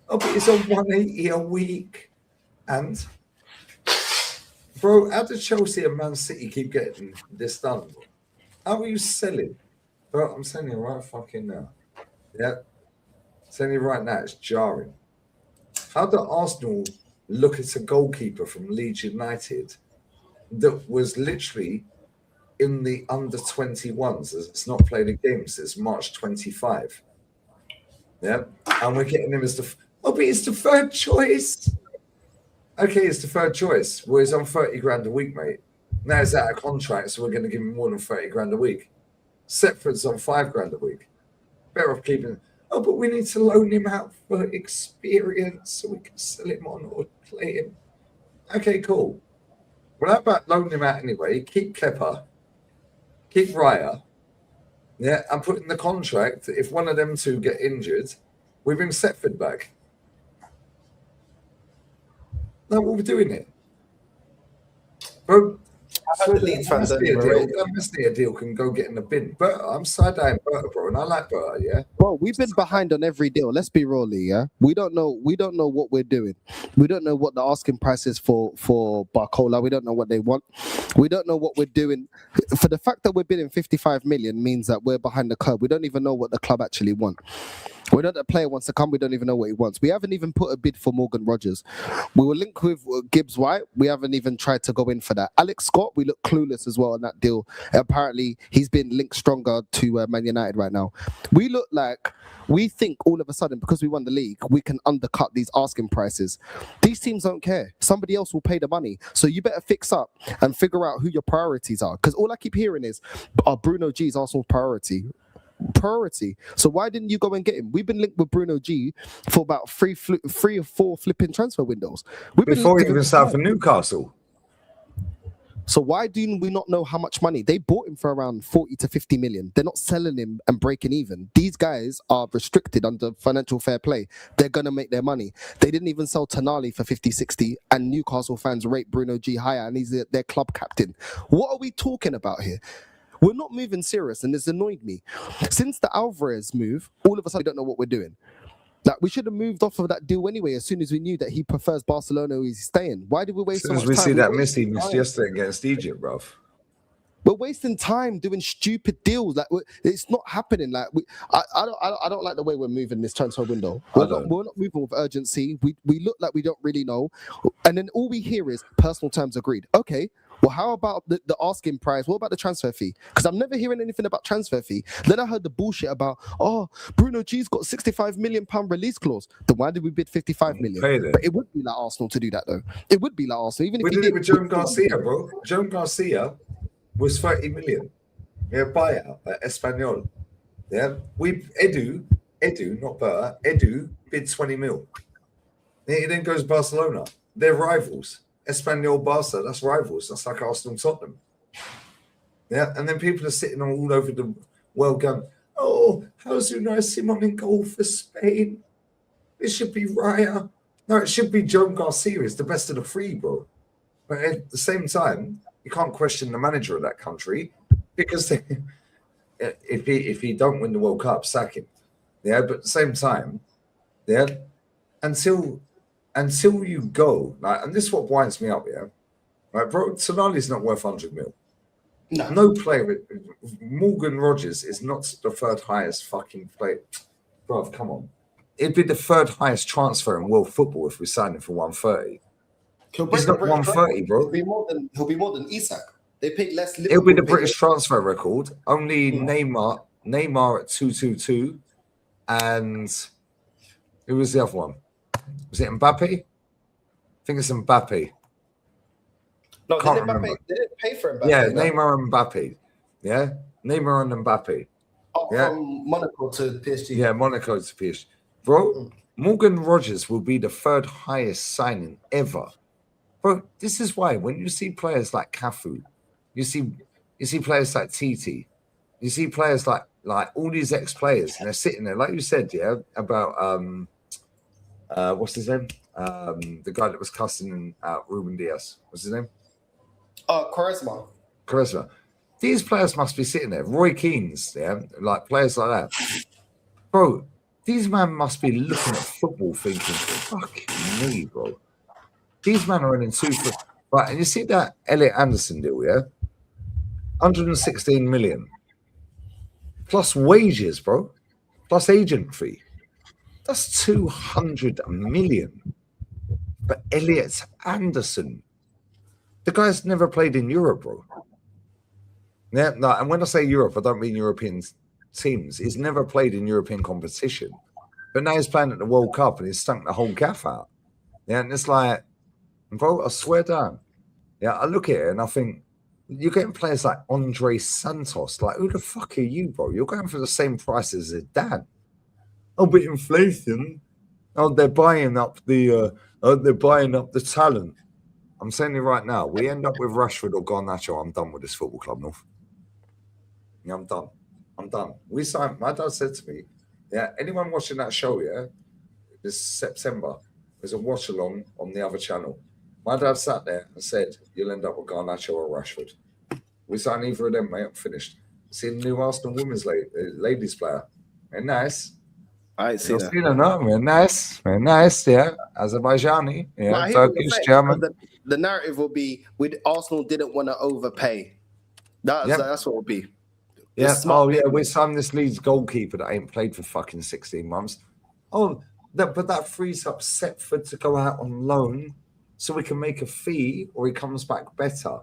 Oh, but he's on 180 a week. And, bro, how does Chelsea and Man City keep getting this done? How are you selling? Bro, I'm selling you right fucking now. Yeah. Selling you right now. It's jarring. How do Arsenal look at a goalkeeper from Leeds United that was literally in the under 21s? It's not played a game since March 25. Yeah. And we're getting him as the... Oh, but it's the third choice. Okay, it's the third choice. Well, he's on 30 grand a week, mate. Now he's out of contract, so we're going to give him more than 30 grand a week. Setford's on 5 grand a week. Better off keeping... Oh, but we need to loan him out for experience so we can sell him on or play him. Okay, cool. Well, how about loan him out anyway? Keep Kepa. Keep Raya. Yeah, and put in the contract, if one of them two get injured, we bring Setford back. No, what we're doing it. Bro, so that Messi deal can go get in the bin. But I'm side-eyeing Berta, bro, and I like Berta, yeah.
Bro, we've been behind on every deal. Let's be real, yeah. We don't know what we're doing. We don't know what the asking price is for Barcola. We don't know what they want. We don't know what we're doing. For the fact that we're bidding 55 million means that we're behind the curve. We don't even know what the club actually want. We know the player wants to come. We don't even know what he wants. We haven't even put a bid for Morgan Rogers. We were linked with Gibbs White. We haven't even tried to go in for that. Alex Scott, we look clueless as well on that deal. Apparently, he's been linked stronger to Man United right now. We look like we think all of a sudden because we won the league, we can undercut these asking prices. These teams don't care. Somebody else will pay the money. So you better fix up and figure out who your priorities are. Because all I keep hearing is, Bruno G's Arsenal's priority. So why didn't you go and get him? We've been linked with Bruno G for about three or four flipping transfer windows.
Before he even signed for Newcastle.
So why do we not know how much money? They bought him for around 40 to 50 million. They're not selling him and breaking even. These guys are restricted under financial fair play. They're going to make their money. They didn't even sell Tonali for 50, 60, and Newcastle fans rate Bruno G higher, and he's their club captain. What are we talking about here? We're not moving serious, and it's annoyed me. Since the Alvarez move, all of a sudden we don't know what we're doing. Like, we should have moved off of that deal anyway as soon as we knew that he prefers Barcelona or he's staying. Why did we waste so much time?
As soon as we see that miss he missed yesterday against Egypt, bruv.
We're wasting time doing stupid deals. Like, it's not happening. Like, I don't like the way we're moving this transfer window. We're not moving with urgency. We look like we don't really know. And then all we hear is personal terms agreed. Okay. Well, how about the asking price? What about the transfer fee? Because I'm never hearing anything about transfer fee. Then I heard the bullshit about, Bruno G's got £65 million release clause. Then why did we bid 55 million? But it would be like Arsenal to do that, though. It would be like Arsenal. Even if
we did it with Joan Garcia, bro. Joan Garcia was 30 million. Yeah, buyout at Espanyol. Yeah, Edu, not Berta, Edu bid 20 mil. He then goes Barcelona. They're rivals. Espanyol, Barca, that's rivals. That's like Arsenal, Tottenham. Yeah, and then people are sitting all over the world going, oh, how's Unai Simon in goal for Spain? It should be Raya. No, it should be Joan Garcia. It's the best of the three, bro. But at the same time, you can't question the manager of that country because if he don't win the World Cup, sack him. Yeah, but at the same time, yeah, until you go, like, and this is what winds me up, yeah, right, bro. Tonali's not worth 100 mil. No player. Morgan Rogers is not the third highest fucking player, bro. Come on, it'd be the third highest transfer in world football if we signed him for 130. He's not 130, bro.
He'll be more than Isak. They paid less.
It'll be the British transfer record. Only Neymar at 222, and who was the other one? Was it Mbappe? I think it's Mbappe.
No, they didn't pay for Mbappe.
Yeah, no? Neymar and Mbappe. Yeah, Neymar and Mbappe.
From Monaco to PSG.
Yeah, Monaco to PSG. Bro, Morgan Rogers will be the third highest signing ever. Bro, this is why when you see players like Cafu, you see players like Titi, you see players like all these ex-players, and they're sitting there, like you said, yeah, about what's his name? The guy that was cussing out Ruben Diaz. What's his name? Quaresma. These players must be sitting there. Roy Keane's, yeah, like players like that. Bro, these men must be looking at football thinking, fuck me, bro. These men are earning right, and you see that Elliot Anderson deal, yeah? 116 million. Plus wages, bro. Plus agent fee. That's 200 million. But Elliot Anderson, the guy's never played in Europe, bro. Yeah, no, and when I say Europe, I don't mean European teams. He's never played in European competition. But now he's playing at the World Cup and he's stunk the whole gaff out. Yeah, and it's like, bro, I swear down. Yeah, I look at it and I think, you're getting players like Andre Santos. Like, who the fuck are you, bro? You're going for the same price as Zidane. Oh, but inflation. Oh, they're buying up the talent. I'm saying it right now. We end up with Rashford or Garnacho. I'm done with this football club, North. Yeah, I'm done. We signed. My dad said to me, "Yeah, anyone watching that show, yeah, this September, there's a watch along on the other channel." My dad sat there and said, "You'll end up with Garnacho or Rashford." We signed either of them, mate. I'm finished. See the new Arsenal women's ladies player. Very nice.
I see that.
Very nice. Yeah, Azerbaijani. Yeah, Turkish, German.
The narrative will be: Arsenal didn't want to overpay. That's what it will be.
Yeah. We signed this Leeds goalkeeper that ain't played for fucking 16 months. But that frees up Setford to go out on loan, so we can make a fee, or he comes back better.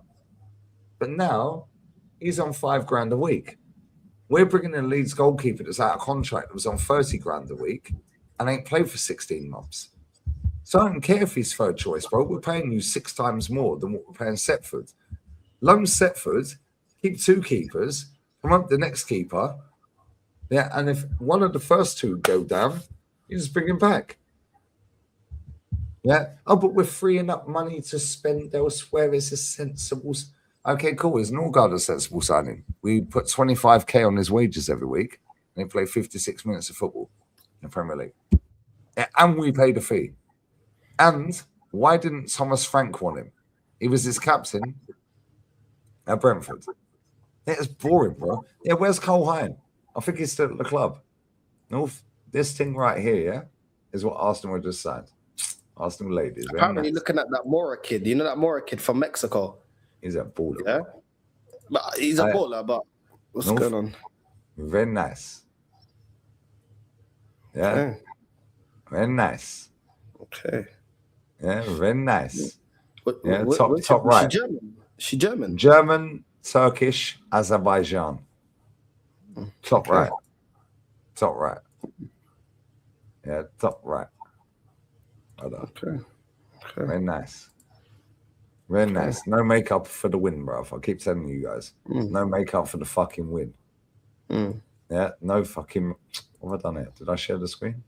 But now he's on $5,000 a week. We're bringing in a Leeds goalkeeper that's out of contract that was on 30 grand a week and ain't played for 16 months. So I don't care if he's third choice, bro. We're paying you 6 times more than what we're paying Setford. Loan Setford, keep 2 keepers, promote the next keeper. Yeah, and if one of the first 2 go down, you just bring him back. Yeah. Oh, but we're freeing up money to spend elsewhere. It's a sensible. Okay, cool. Is Norgard a sensible signing? We put 25k on his wages every week, and he played 56 minutes of football in the Premier League. Yeah, and we paid a fee. And why didn't Thomas Frank want him? He was his captain at Brentford. It's boring, bro. Yeah, where's Cole Hine? I think he's still at the club. North, this thing right here, yeah, is what Arsenal just signed. Arsenal ladies.
Apparently, nice. Looking at that Mora kid. You know that Mora kid from Mexico?
He's a baller.
Yeah, but he's a baller. But what's going on?
Very nice. Yeah,
okay.
Very nice.
Okay.
Yeah, very nice.
Top right. She German.
German, Turkish, Azerbaijan. Top right. Top right. Yeah, top right.
Okay.
Very nice. Very nice. No makeup for the win, bruv. I keep telling you guys. No makeup for the fucking win. Yeah, no fucking. What have I done here? Did I share the screen?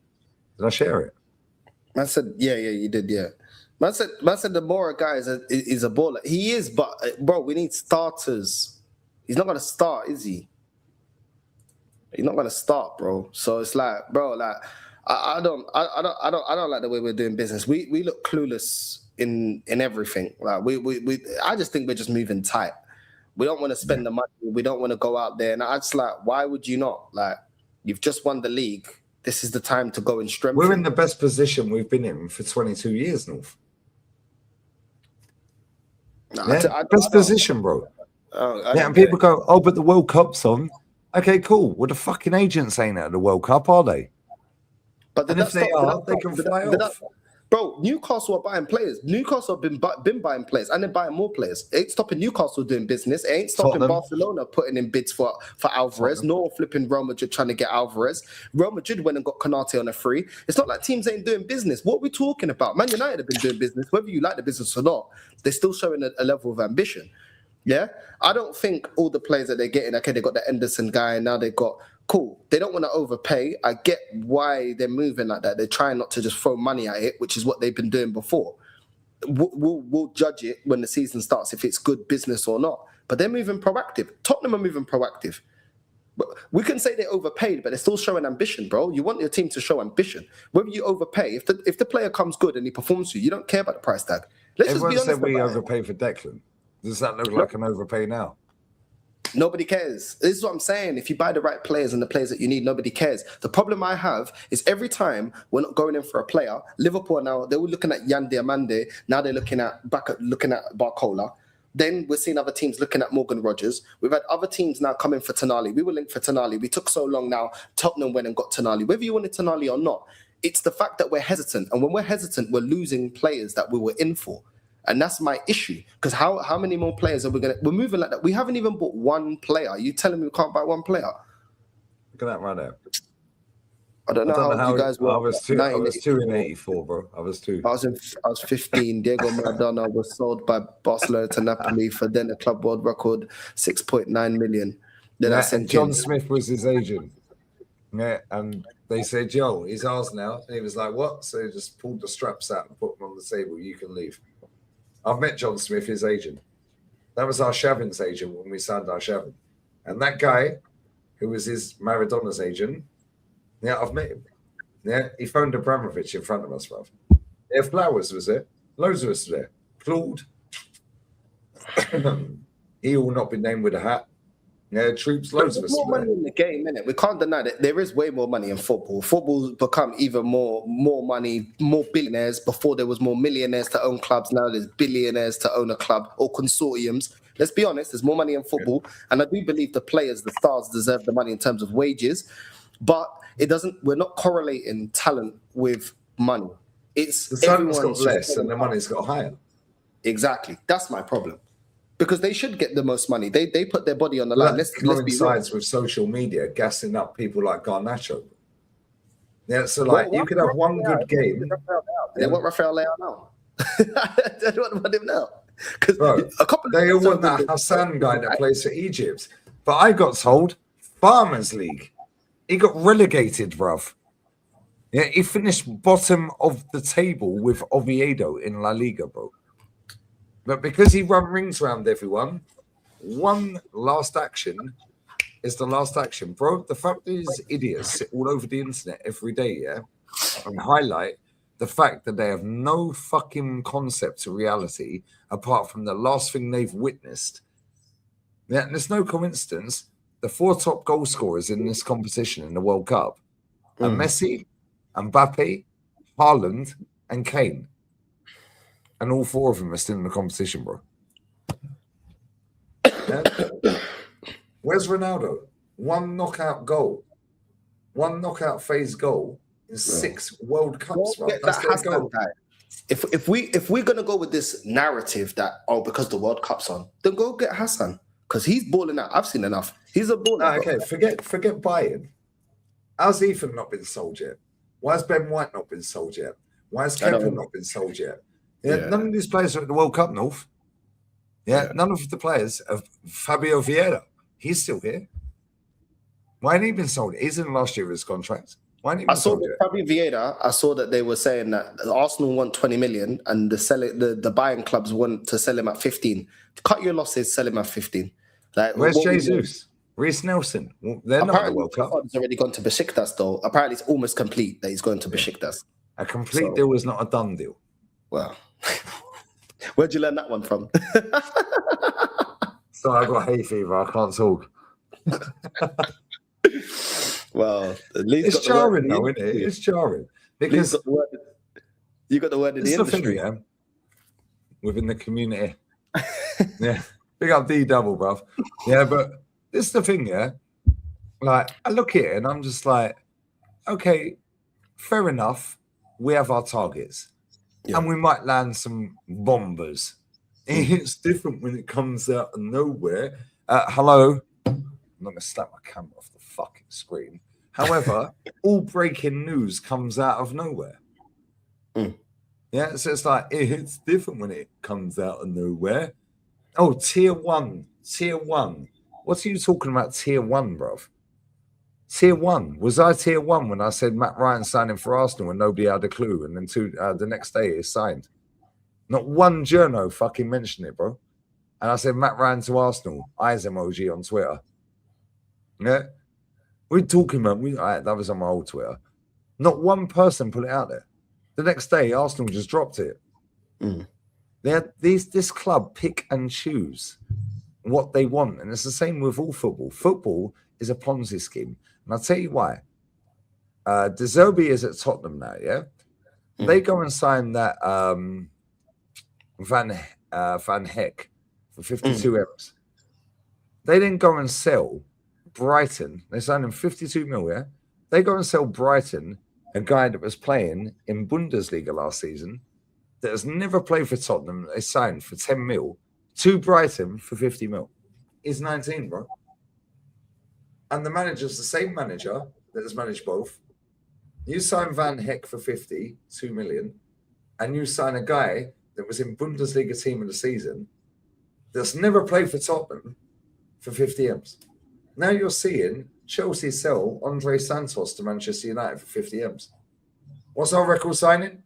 Did I share it?
I said, yeah, you did, yeah. Man said the Mora guy is a baller. He is, but bro, we need starters. He's not gonna start, is he? He's not gonna start, bro. So it's like, bro, like I don't like the way we're doing business. We look clueless in everything. Like I just think we're just moving tight. We don't want to spend the money. We don't want to go out there. And I just like, why would you not? Like, you've just won the league. This is the time to go and strengthen.
We're in the best position we've been in for 22 years, North. Best position, bro. And people go, oh, but the World Cup's on. Okay, cool. Well, the fucking agents ain't at the World Cup, are they?
But
if they are, they can fly off.
Bro, Newcastle are buying players. Newcastle have been buying players, and they're buying more players. It ain't stopping Newcastle doing business. It ain't stopping Barcelona putting in bids for Alvarez, nor flipping Real Madrid trying to get Alvarez. Real Madrid went and got Konate on a free. It's not like teams ain't doing business. What are we talking about? Man United have been doing business. Whether you like the business or not, they're still showing a level of ambition. Yeah? I don't think all the players that they're getting, okay, they got the Anderson guy, and now they got... Cool. They don't want to overpay. I get why they're moving like that. They're trying not to just throw money at it, which is what they've been doing before. We'll judge it when the season starts if it's good business or not. But they're moving proactive. Tottenham are moving proactive. But we can say they overpaid, but they're still showing ambition, bro. You want your team to show ambition. Whether you overpay, if the player comes good and he performs for you, you don't care about the price tag.
Everyone said we overpay for Declan. Does that look like an overpay now?
Nobody cares. This is what I'm saying. If you buy the right players and the players that you need, nobody cares. The problem I have is every time we're not going in for a player, Liverpool now, they were looking at Yan Diamande. Now they're looking at Barcola. Then we're seeing other teams looking at Morgan Rogers. We've had other teams now coming for Tonali. We were linked for Tonali. We took so long now. Tottenham went and got Tonali. Whether you wanted Tonali or not, it's the fact that we're hesitant. And when we're hesitant, we're losing players that we were in for. And that's my issue. Because how many more players are we going to... We're moving like that. We haven't even bought one player. You telling me we can't buy one player?
Look at that right there.
I don't know how you guys were.
I was two in 84, bro. I was
15. Diego Maradona was sold by Barcelona to Napoli for then a club world record 6.9 million. Then
and John Smith was his agent. Yeah, and they said, yo, he's ours now. And he was like, what? So he just pulled the straps out and put them on the table. You can leave. I've met John Smith, his agent. That was Arshavin's agent when we signed Arshavin. And that guy, who was his Maradona's agent, yeah, I've met him. Yeah, he phoned Abramovich in front of us, bruv. Yeah, Flowers was there. Loads of us were there. Claude. He will not be named with a hat. Yeah, troops, loads of us.
There's more money in the game, innit? We can't deny that there is way more money in football. Football's become even more money, more billionaires. Before there was more millionaires to own clubs. Now there's billionaires to own a club or consortiums. Let's be honest, there's more money in football. And I do believe the players, the stars deserve the money in terms of wages. But we're not correlating talent with money.
The talent's got less and the money's got higher.
Exactly. That's my problem. because they should get the most money. They put their body on the line. Let's be real.
coincides with social media gassing up people like Garnacho. Yeah, so like you could have one good game.
They want Rafael Leao now. They don't want him now. Because
they all want that Hassan guy that plays for Egypt. But I got told Farmers League. He got relegated, bruv. Yeah, he finished bottom of the table with Oviedo in La Liga, bro. But because he run rings around everyone, one last action is the last action, bro. The fact that these idiots sit all over the internet every day, yeah, and highlight the fact that they have no fucking concept of reality apart from the last thing they've witnessed. Yeah, and it's no coincidence. The 4 top goal scorers in this competition in the World Cup are Messi, Mbappe, Haaland, and Kane. And all 4 of them are still in the competition, bro. Yeah? Where's Ronaldo? 1 knockout goal. 1 knockout phase goal in 6 World Cups, bro. That's their goal.
If we're gonna go with this narrative that because the World Cup's on, then go get Hassan. Because he's balling out. I've seen enough. He's a baller.
No, okay, forget Bayern. How's Ethan not been sold yet? Why has Ben White not been sold yet? Why has Kevin not been sold yet? Yeah, none of these players are at the World Cup, North. Yeah, none of the players of Fabio Vieira. He's still here. Why ain't he been sold? He's in the last year of his contract. Why ain't he been sold yet?
Fabio Vieira, I saw that they were saying that Arsenal want 20 million and the buying clubs want to sell him at 15. Cut your losses, sell him at 15. Like,
where's Jesus? Reece Nelson? Well, they're not at the World Cup.
He's already gone to Besiktas, though. Apparently, it's almost complete that he's going to Besiktas.
A complete deal is not a done deal.
Well, where'd you learn that one from?
So I got hay fever. I can't talk.
Well, at least
it's jarring, though, isn't it? It's jarring because
you got the word in the industry,
yeah. Within the community, yeah. Big up D double, bruv. Yeah, but this is the thing, yeah. Like, I look at it and I'm just like, okay, fair enough. We have our targets, and we might land some bombers. It's different when it comes out of nowhere. Hello. I'm not going to slap my camera off the fucking screen. However, all breaking news comes out of nowhere. Yeah, so it's like, it's different when it comes out of nowhere. Oh, tier one. What are you talking about, tier 1, bruv? Tier 1. Was I tier 1 when I said Matt Ryan signing for Arsenal and nobody had a clue? And then the next day it's signed. Not one journo fucking mentioned it, bro. And I said Matt Ryan to Arsenal. Eyes emoji on Twitter. Yeah. We're talking about that was on my old Twitter. Not one person put it out there. The next day, Arsenal just dropped it. This club pick and choose what they want, and it's the same with all football. Football is a Ponzi scheme, and I'll tell you why. De Zerbi is at Tottenham now. Yeah, they go and sign that Van Heck for 52 M's. They then go and sell Brighton. They signed him 52 mil. Yeah, they go and sell Brighton, a guy that was playing in Bundesliga last season, that has never played for Tottenham. They signed for 10 mil to Brighton for 50 mil. He's 19, bro. And the manager's the same manager that has managed both. You sign Van Heck for 52 million, and you sign a guy that was in Bundesliga team of the season that's never played for Tottenham for 50 M's. Now you're seeing Chelsea sell Andre Santos to Manchester United for 50 M's. What's our record signing?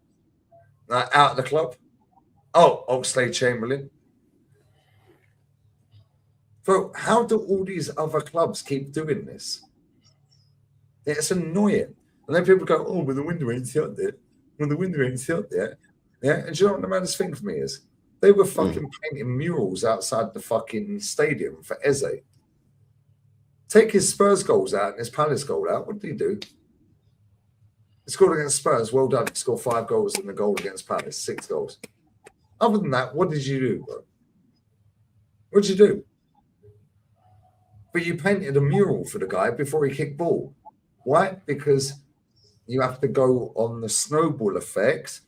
Out of the club? Oh, Oxlade-Chamberlain. Bro, how do all these other clubs keep doing this? It's annoying. And then people go, oh, but the window ain't shut there. Well, the window ain't shut there. Yeah, and do you know what the maddest thing for me is? They were fucking painting murals outside the fucking stadium for Eze. Take his Spurs goals out and his Palace goal out. What did he do? He scored against Spurs. Well done. He scored 5 goals in the goal against Palace. 6 goals. Other than that, what did you do, bro? What did you do? But you painted a mural for the guy before he kicked ball. Why? Because you have to go on the snowball effect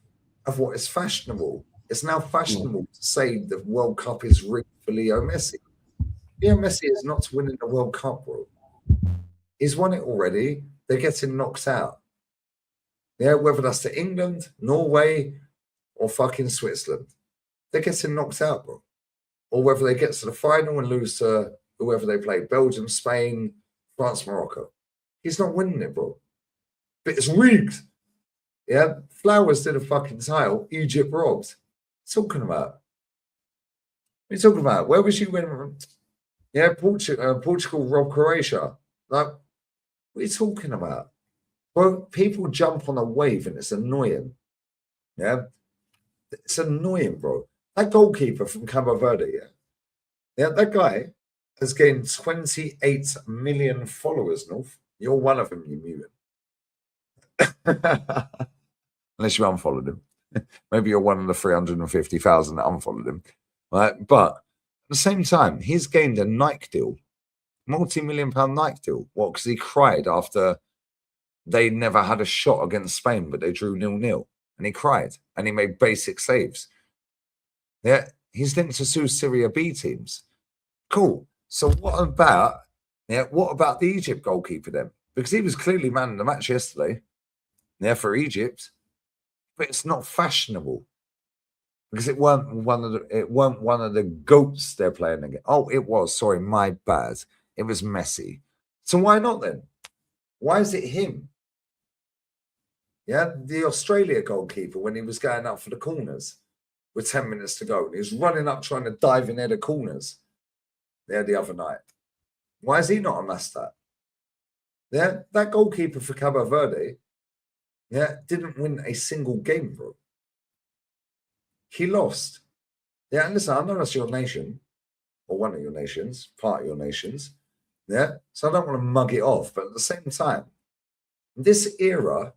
of what is fashionable. It's now fashionable to say the World Cup is rigged for Leo Messi. Leo Messi is not winning the World Cup, bro. He's won it already. They're getting knocked out. Yeah, whether that's to England, Norway, or fucking Switzerland. They're getting knocked out, bro. Or whether they get to the final and lose to whoever they play, Belgium, Spain, France, Morocco. He's not winning it, bro. But it's rigged. Yeah, Flowers did a fucking title. Egypt robbed. Talking about? What are you talking about? Where was you when? Yeah, Portugal robbed Croatia. Like, what are you talking about? Well, people jump on a wave and it's annoying. Yeah, it's annoying, bro. That goalkeeper from Cabo Verde, yeah, that guy has gained 28 million followers. North, you're one of them, you mutant. Unless you unfollowed him. Maybe you're one of the 350,000 that unfollowed him. Right? But at the same time, he's gained a Nike deal, multi-million-pound Nike deal. What? Because he cried after they never had a shot against Spain, but they drew 0-0. And he cried. And he made basic saves. Yeah, he's linked to two Serie B teams. Cool. So what about the Egypt goalkeeper then? Because he was clearly man of the match yesterday. Yeah, for Egypt. But it's not fashionable. Because it weren't one of the goats they're playing against. Oh, it was. Sorry, my bad. It was Messi. So why not then? Why is it him? Yeah, the Australia goalkeeper when he was going up for the corners with 10 minutes to go. He was running up trying to dive in the corners there the other night. Why is he not amassed that? Yeah, that goalkeeper for Cabo Verde, didn't win a single game, bro. He lost. Yeah, and listen, I know that's your nation, or one of your nations, part of your nations. Yeah, so I don't want to mug it off, but at the same time, this era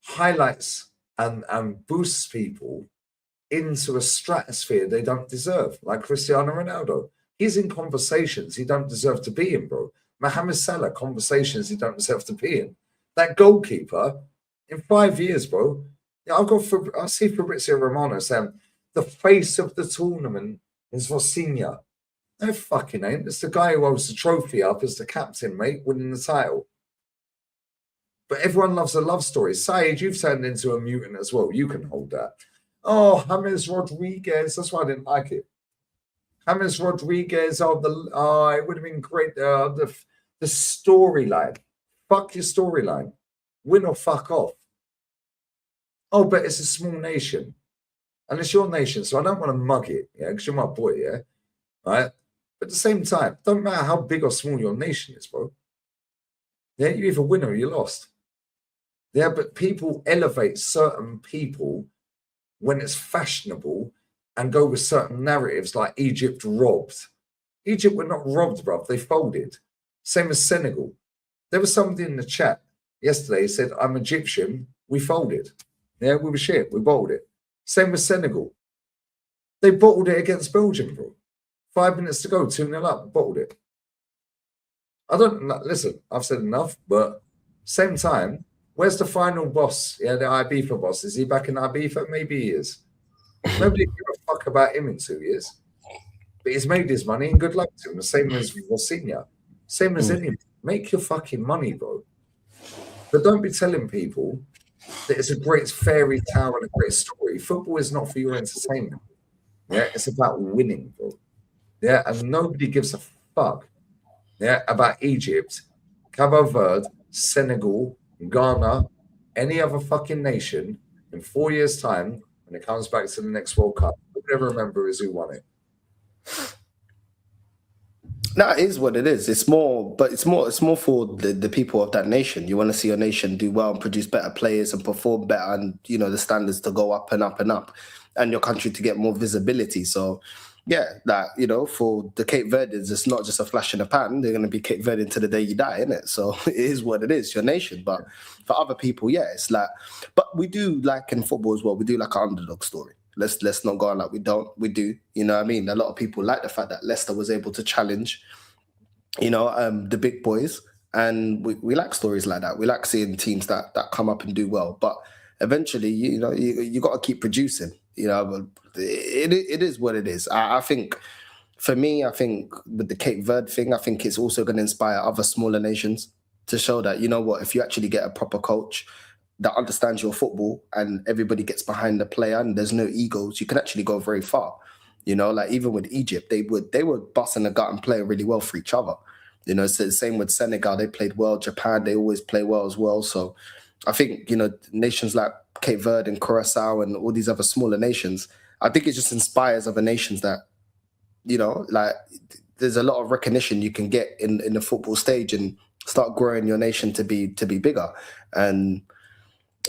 highlights and boosts people into a stratosphere they don't deserve, like Cristiano Ronaldo. He's in conversations he don't deserve to be in, bro. Mohamed Salah, conversations he don't deserve to be in. That goalkeeper, in 5 years, bro, I see Fabrizio Romano saying the face of the tournament is Vosinia. No fucking ain't. It's the guy who holds the trophy up as the captain, mate, winning the title. But everyone loves a love story. Saeed, you've turned into a mutant as well. You can hold that. Oh, James Rodriguez. That's why I didn't like it. James Rodriguez. It would have been great. The storyline. Fuck your storyline. Win or fuck off. Oh, but it's a small nation. And it's your nation, so I don't want to mug it, because you're my boy, right? But at the same time, don't matter how big or small your nation is, bro. Yeah, you either win or you lost. Yeah, but people elevate certain people when it's fashionable and go with certain narratives like Egypt robbed. Egypt were not robbed, bruv. They folded. Same as Senegal. There was somebody in the chat yesterday who said, I'm Egyptian. We folded. Yeah, we were shit. We bottled it. Same with Senegal. They bottled it against Belgium, bro. 5 minutes to go, 2-0 up, bottled it. Listen, I've said enough, but same time, where's the final boss? Yeah, the Ibiza boss. Is he back in Ibiza? Maybe he is. Nobody give a fuck about him in 2 years. But he's made his money and good luck to him. The same as Vosinia. Same as any. Make your fucking money, bro. But don't be telling people that it's a great fairy tale and a great story. Football is not for your entertainment. Yeah, it's about winning, bro. Yeah, and nobody gives a fuck. Yeah, about Egypt, Cabo Verde, Senegal, Ghana, any other fucking nation in 4 years' time when it comes back to the next World Cup. All they remember is who won it.
That is what it is. It's more for the people of that nation. You want to see your nation do well and produce better players and perform better, and the standards to go up and up and up, and your country to get more visibility. So, yeah, for the Cape Verdeans, it's not just a flash in the pan. They're going to be Cape Verdean to the day you die, innit? So it is what it is. Your nation, but for other people, it's like. But we do like in football as well. We do like an underdog story. Let's not go on like we don't. We do. You know what I mean? A lot of people like the fact that Leicester was able to challenge, the big boys, and we like stories like that. We like seeing teams that come up and do well. But eventually, you got to keep producing. you know, but it is what it is. I think, for me, I think with the Cape Verde thing, I think it's also going to inspire other smaller nations to show that, you know what, if you actually get a proper coach that understands your football and everybody gets behind the player and there's no egos, you can actually go very far. You know, like even with Egypt, they would bust in the gut and play really well for each other. You know, it's the same with Senegal. They played well. Japan, they always play well as well. So I think, you know, nations like Cape Verde and Curacao and all these other smaller nations, I think it just inspires other nations that, you know, like there's a lot of recognition you can get in the football stage and start growing your nation to be bigger. And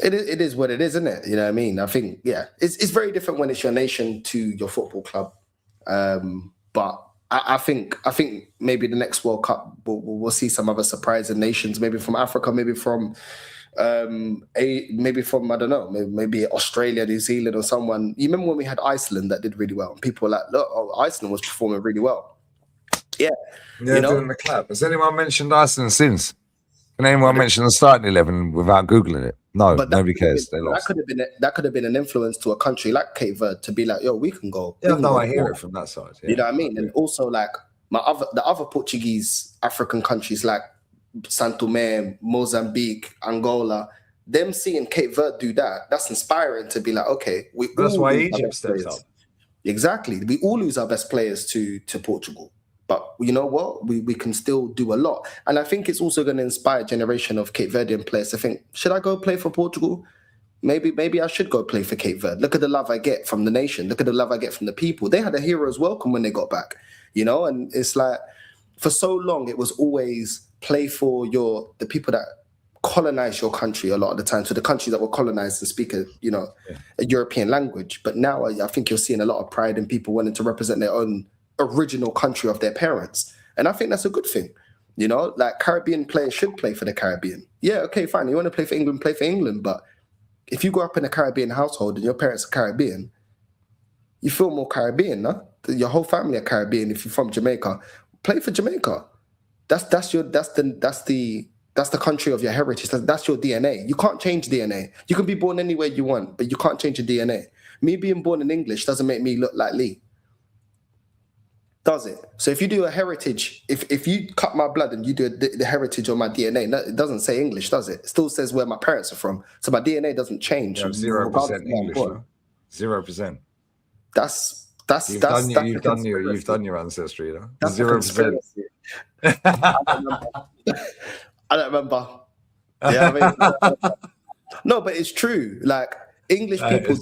it is what it is, isn't it? You know what I mean? I think, yeah, it's very different when it's your nation to your football club. But I think maybe the next World Cup we'll see some other surprising nations, maybe from Africa, maybe from I don't know, maybe Australia, New Zealand, or someone. You remember when we had Iceland that did really well? People were like, look, Iceland was performing really well. Yeah,
you know? Doing the clap. Has anyone mentioned Iceland since? Can anyone mention the starting 11 without googling it? No, but nobody cares. They lost.
That could have been an influence to a country like Cape Verde to be like, yo, we can go.
Yeah, no, I hear it from that side. Yeah.
You know what I mean? And also like the other Portuguese African countries like Saint Tome, Mozambique, Angola, them seeing Cape Verde do that, that's inspiring to be like, okay,
that's why Egypt steps up.
Exactly. We all lose our best players to Portugal. But you know what? We can still do a lot. And I think it's also going to inspire a generation of Cape Verdean players to think, should I go play for Portugal? Maybe I should go play for Cape Verde. Look at the love I get from the nation. Look at the love I get from the people. They had a hero's welcome when they got back, you know? And it's like, for so long, it was always play for the people that colonize your country a lot of the time. So the countries that were colonized and speak a European language. But now I think you're seeing a lot of pride in people wanting to represent their own original country of their parents. And I think that's a good thing. You know, like Caribbean players should play for the Caribbean. Yeah, okay, fine. You want to play for England. But if you grow up in a Caribbean household and your parents are Caribbean, you feel more Caribbean, no? Your whole family are Caribbean. If you're from Jamaica, play for Jamaica. That's the country of your heritage. That's your DNA. You can't change DNA. You can be born anywhere you want, but you can't change your DNA. Me being born in English doesn't make me look like Lee. Does it? So if you do a heritage, if you cut my blood and you do the heritage on my DNA, no, it doesn't say English, does it? It still says where my parents are from. So my DNA doesn't change.
0% English. No? 0%. You've done your ancestry, you know. 0%.
I don't remember. Yeah, I mean, no, but it's true. Like English people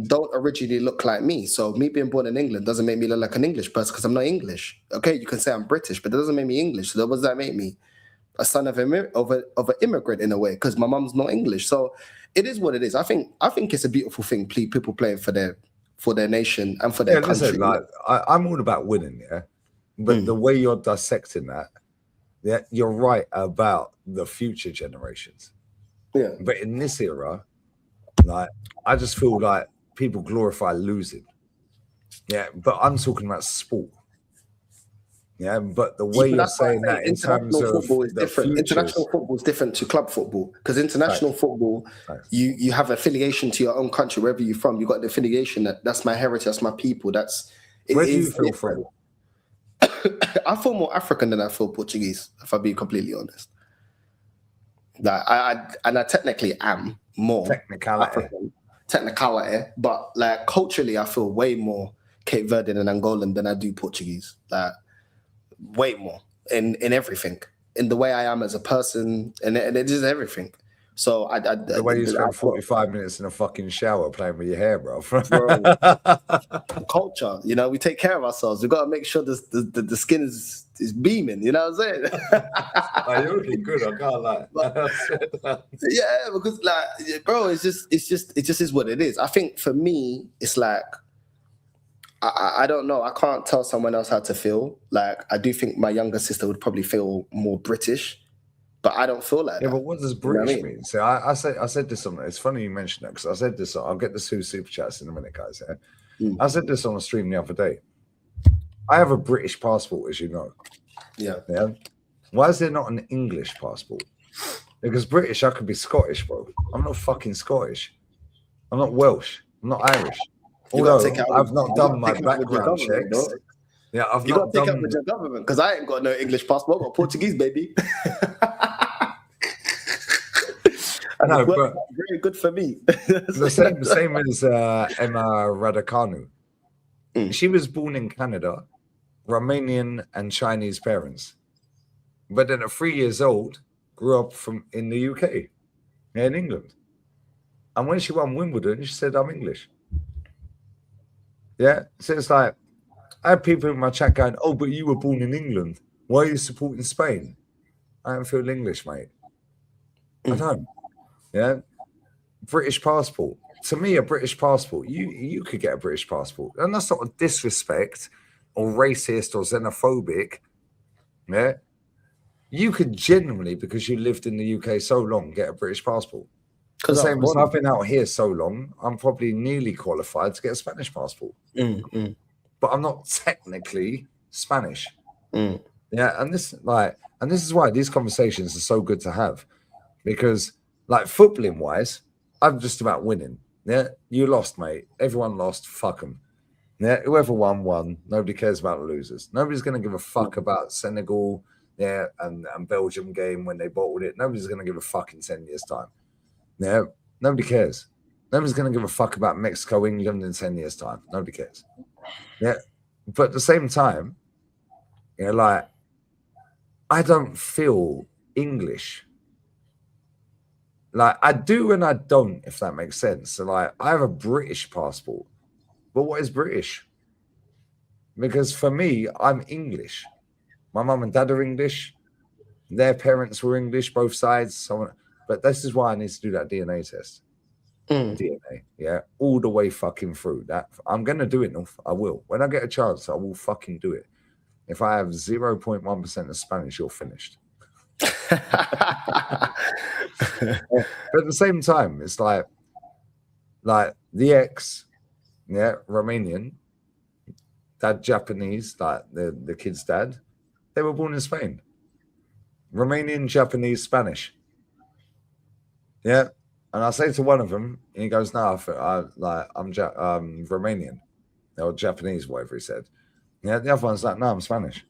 don't originally look like me. So me being born in England doesn't make me look like an English person because I'm not English. Okay, you can say I'm British, but that doesn't make me English. So what does that make me? A son of an immigrant in a way, because my mum's not English. So it is what it is. I think it's a beautiful thing. People playing for their nation and for their country.
Listen, like, I'm all about winning, yeah. But the way you're dissecting that, yeah, you're right about the future generations.
Yeah.
But in this era, like, I just feel like people glorify losing. Yeah, but I'm talking about sport. Yeah, but the way you're saying that in terms of
football is different. International football is different to club football because international football, you have affiliation to your own country wherever you're from. You got the affiliation that's my heritage, that's my people.
Where do you feel from?
I feel more African than I feel Portuguese, if I be completely honest. Like I technically am more technicality, but like culturally, I feel way more Cape Verdean and Angolan than I do Portuguese. Like way more in everything, in the way I am as a person, and it is everything. So
the way you spend 45 minutes in a fucking shower playing with your hair, bro.
Culture, you know, we take care of ourselves. We got to make sure the skin is beaming. You know what I'm saying?
You're looking good. I can't lie.
Yeah, because like, bro, it just is what it is. I think for me, it's like I don't know. I can't tell someone else how to feel. Like I do think my younger sister would probably feel more British. But I don't feel like that.
Yeah, but what does British mean? So I said this on. It's funny you mentioned that because I said this. I'll get the two super chats in a minute, guys. Yeah? I said this on a stream the other day. I have a British passport, as you know.
Yeah.
Why is there not an English passport? Because British, I could be Scottish, bro. I'm not fucking Scottish. I'm not Welsh. I'm not Irish.
You got to
Although
take it out.
I've not done my
take it out with your
background
government,
checks.
though.
Yeah, I've
You got
not
to take it out
done.
with your government because I ain't got no English passport. I've got Portuguese, baby. And
No,
it's worked
but
out very good for me.
the same as Emma Raducanu.
Mm.
She was born in Canada, Romanian and Chinese parents, but then at 3 years old, grew up in the UK, in England. And when she won Wimbledon, she said, "I'm English." Yeah, so it's like I have people in my chat going, "Oh, but you were born in England. Why are you supporting Spain?" I don't feel English, mate. I don't. Yeah, British passport. To me, a British passport, you could get a British passport. And that's not a disrespect or racist or xenophobic. Yeah. You could genuinely, because you lived in the UK so long, get a British passport. The
Because
same as I've been out here so long, I'm probably nearly qualified to get a Spanish passport. But I'm not technically Spanish. Yeah, and this is why these conversations are so good to have. Because like footballing wise, I'm just about winning. Yeah, you lost, mate. Everyone lost. Fuck them. Yeah, whoever won. Nobody cares about the losers. Nobody's going to give a fuck about Senegal, yeah, and Belgium game when they bottled it. Nobody's going to give a fuck in 10 years' time. Yeah, nobody cares. Nobody's going to give a fuck about Mexico, England in 10 years' time. Nobody cares. Yeah, but at the same time, you know, like I don't feel English. Like I do and I don't, if that makes sense. So like I have a British passport, but what is British? Because for me, I'm English. My mum and dad are English. Their parents were English, both sides. So, but this is why I need to do that DNA test. DNA, yeah, all the way fucking through. That I'm gonna do it. I will. When I get a chance, I will fucking do it. If I have 0.1% of Spanish, you're finished. But at the same time, it's like the ex, yeah, Romanian, dad Japanese, like the kid's dad, they were born in Spain. Romanian, Japanese, Spanish. Yeah. And I say to one of them, and he goes, "No, I'm Romanian or Japanese, whatever he said." Yeah, the other one's like, "No, I'm Spanish,"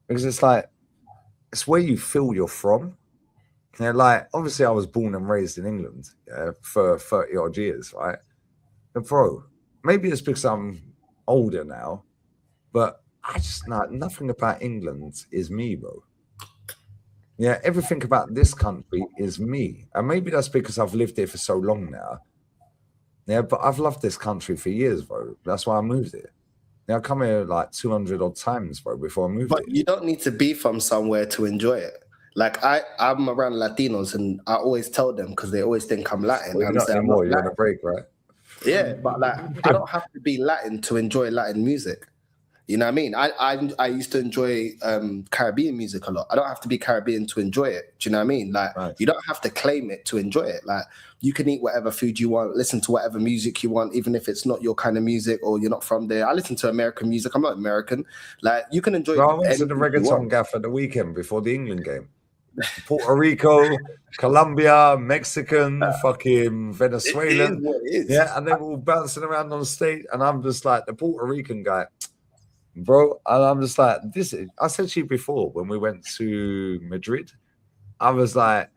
because it's like it's where you feel you're from. Yeah, like obviously I was born and raised in England, yeah, for 30 odd years, right? And bro, maybe it's because I'm older now, but I just nothing about England is me, bro. Yeah, everything about this country is me. And maybe that's because I've lived here for so long now. Yeah, but I've loved this country for years, bro. That's why I moved here. Yeah, I come here like 200 odd times, bro, before I moved
But
here.
you don't need to be from somewhere to enjoy it. Like I'm around Latinos and I always tell them because they always think I'm Latin.
Well, you're not anymore. You're on a break, right?
Yeah, but like I don't have to be Latin to enjoy Latin music. You know what I mean? I used to enjoy Caribbean music a lot. I don't have to be Caribbean to enjoy it. Do you know what I mean? Like You don't have to claim it to enjoy it. Like you can eat whatever food you want, listen to whatever music you want, even if it's not your kind of music or you're not from there. I listen to American music. I'm not American. Like you can enjoy.
Bro, I went to the reggaeton gaff at the weekend before the England game. Puerto Rico, Colombia, Mexican, fucking Venezuelan. Yeah, and they were all bouncing around on the stage, and I'm just like the Puerto Rican guy. Bro, and I'm just like, I said to you before when we went to Madrid, I was like,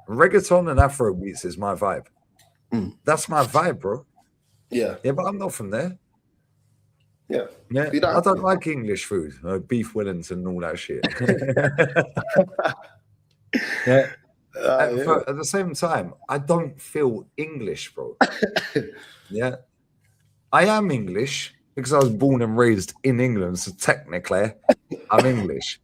reggaeton and Afro beats is my vibe. That's my vibe, bro.
Yeah.
Yeah, but I'm not from there.
Yeah.
Yeah. I don't like English food, beef Wellington and all that shit. Yeah. At the same time, I don't feel English, bro. Yeah. I am English because I was born and raised in England, so technically I'm English,